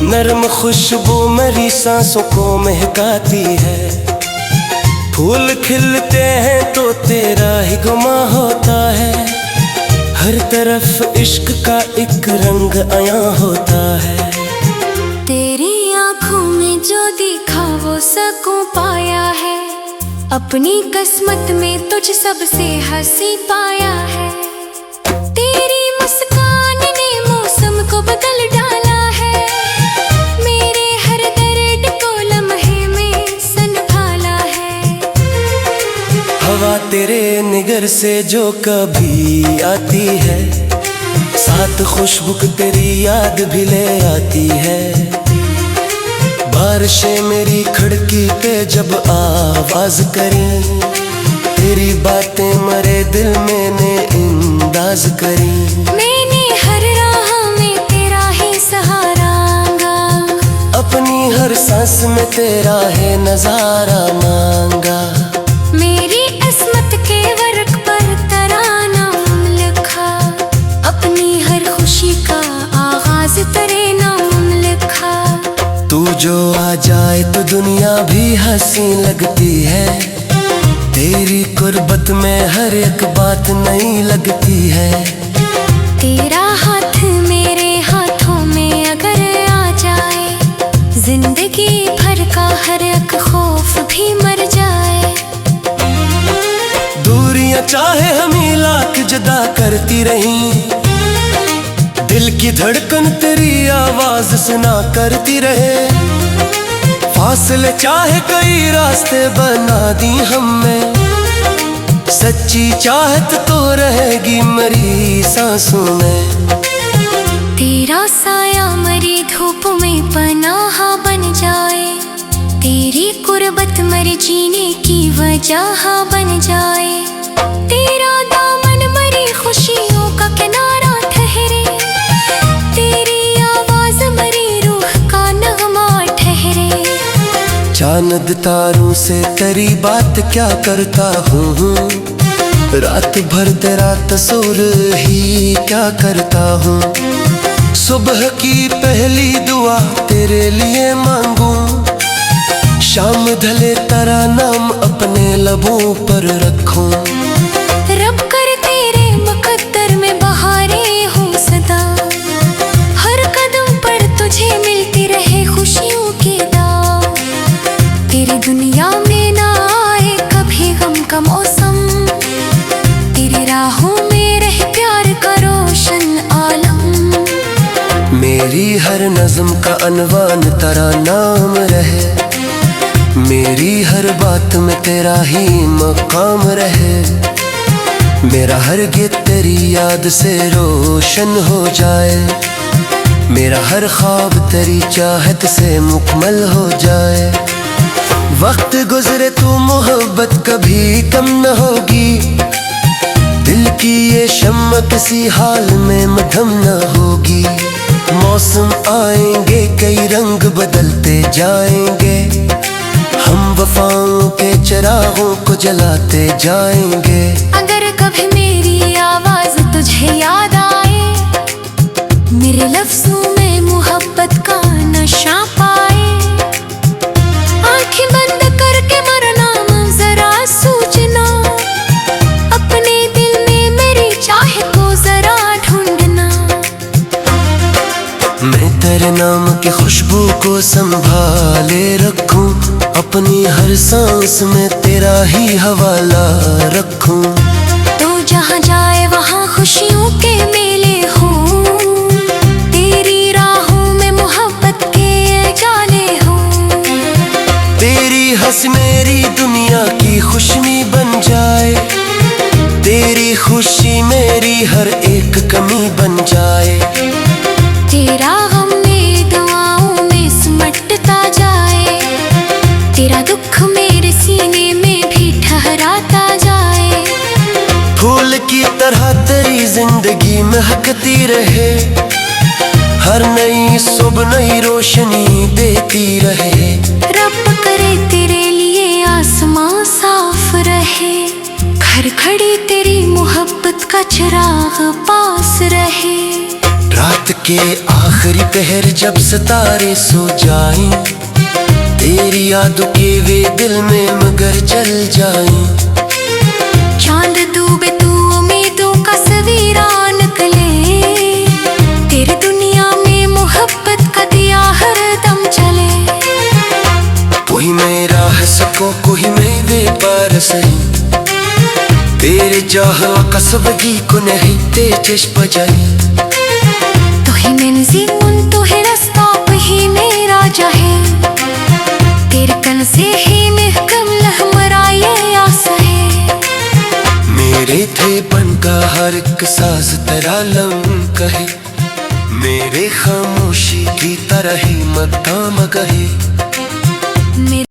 नरम खुशबू मेरी सांसों को महकाती है। फूल खिलते हैं तो तेरा ही गुमा होता है, हर तरफ इश्क का एक रंग आया होता है। तेरी आँखों में जो देखा वो सकूं पाया है, अपनी किस्मत में तुझ सबसे हंसी पाया है। तेरी मुस्कान ने मौसम को बदल डाला है, मेरे हर दर्द को लम्हे में संभाला है। हवा तेरे निगर से जो कभी आती है, साथ खुशबू तेरी याद भी ले आती है। बारिशें मेरी खिड़की पे जब आवाज करी, तेरी बातें मरे दिल मैंने अंदाज करी। मैंने हर राह में तेरा ही सहारा मांगा, अपनी हर सांस में तेरा है नजारा मांगा। मेरी किस्मत के वर्क पर तेरा नाम लिखा, अपनी हर खुशी का आगाज तेरे नाम लिखा। तू जो आ जाए तो दुनिया भी हंसी लगती है, तेरी कुर्बत में हर एक बात नई लगती है। तेरा हाथ मेरे हाथों में अगर आ जाए, जिंदगी भर का हर एक खौफ भी मर जाए। दूरियां चाहे हमें लाख जुदा करती रही, दिल की धड़कन तेरी आवाज सुना करती रहे। फासले चाहे कई रास्ते बना दी हमें, सच्ची चाहत तो रहेगी मरी सांसों में। तेरा साया मरी धूप में पनाह बन जाए, तेरी कुर्बत मर जीने की वजह बन जाए। तेरा दामन मरी खुशियों का किनारा ठहरे, तेरी आवाज मरी रूह का नगमा ठहरे। चांद तारों से तेरी बात क्या करता हूँ, रात भर तेरा तस्वीर ही क्या करता हूँ। सुबह की पहली दुआ तेरे लिए मांगू, शाम ढले तेरा नाम अपने लबों पर रखूं। रब कर तेरे मुकद्दर में बहारें हो सदा, हर कदम पर तुझे मिलती रहे खुशियों की दाव। तेरी दुनिया में ना आए कभी गम का मौसम, तेरी राहों में रहे प्यार का रोशन आलम। मेरी हर नज़्म का अनवान तेरा नाम रहे, मेरी हर बात में तेरा ही मकाम रहे। मेरा हर गीत तेरी याद से रोशन हो जाए, मेरा हर ख्वाब तेरी चाहत से मुकम्मल हो जाए। वक्त गुजरे तो मोहब्बत कभी कम न होगी, दिल की ये शम्मा किसी हाल में मधम न होगी। मौसम आएंगे कई रंग बदलते जाएंगे, हम वफाओं के चिरागों को जलाते जाएंगे। अगर कभी मेरी आवाज तुझे याद आए, मेरे लफ्जों में मोहब्बत का नशा पाए, आंखें बंद करके मरना जरा सोचना, अपने दिल में मेरी चाह को जरा ढूंढना। तेरे नाम की खुशबू को संभाले रखूं, अपनी हर सांस में तेरा ही हवाला रखूं। तो जहाँ जाए वहाँ खुशियों के मेले हों, तेरी राहों में मोहब्बत के गाने हों। तेरी हंसी मेरी दुनिया की खुशनी बन जाए, तेरी खुशी मेरी हर एक कमी बन जाए। तेरा गम मेरी दुआओं में सिमटता जाए, तेरा दुख मेरे सीने में भी ठहराता जाए। फूल की तरह तेरी जिंदगी महकती रहे, हर नई सुबह नई रोशनी देती रहे। रब करे तेरे लिए आसमां साफ रहे, घर खड़ी तेरी मोहब्बत का चिराग पास रहे। रात के आखिरी पहर जब सितारे सो जाएं, तेरी यादों के वे दिल में मगर जल जाएं। चांद डूबे तू उम्मीदों का सवेरा निकले, तेरी दुनिया में मोहब्बत का दिया हर दम जले। कोई मेरा है सको कोई मेरे पार सही, तेरे चाह कसबगी को नहीं ते चश्म जाए। तो ही मंजिल तो है रास्ता वही मेरा जहे, तेरे कन से ही महकम लहमरा ये आस है। मेरे थे बन का हर एक साज तेरा लम कहे, मेरे खामोशी की तरह ही मत कहे।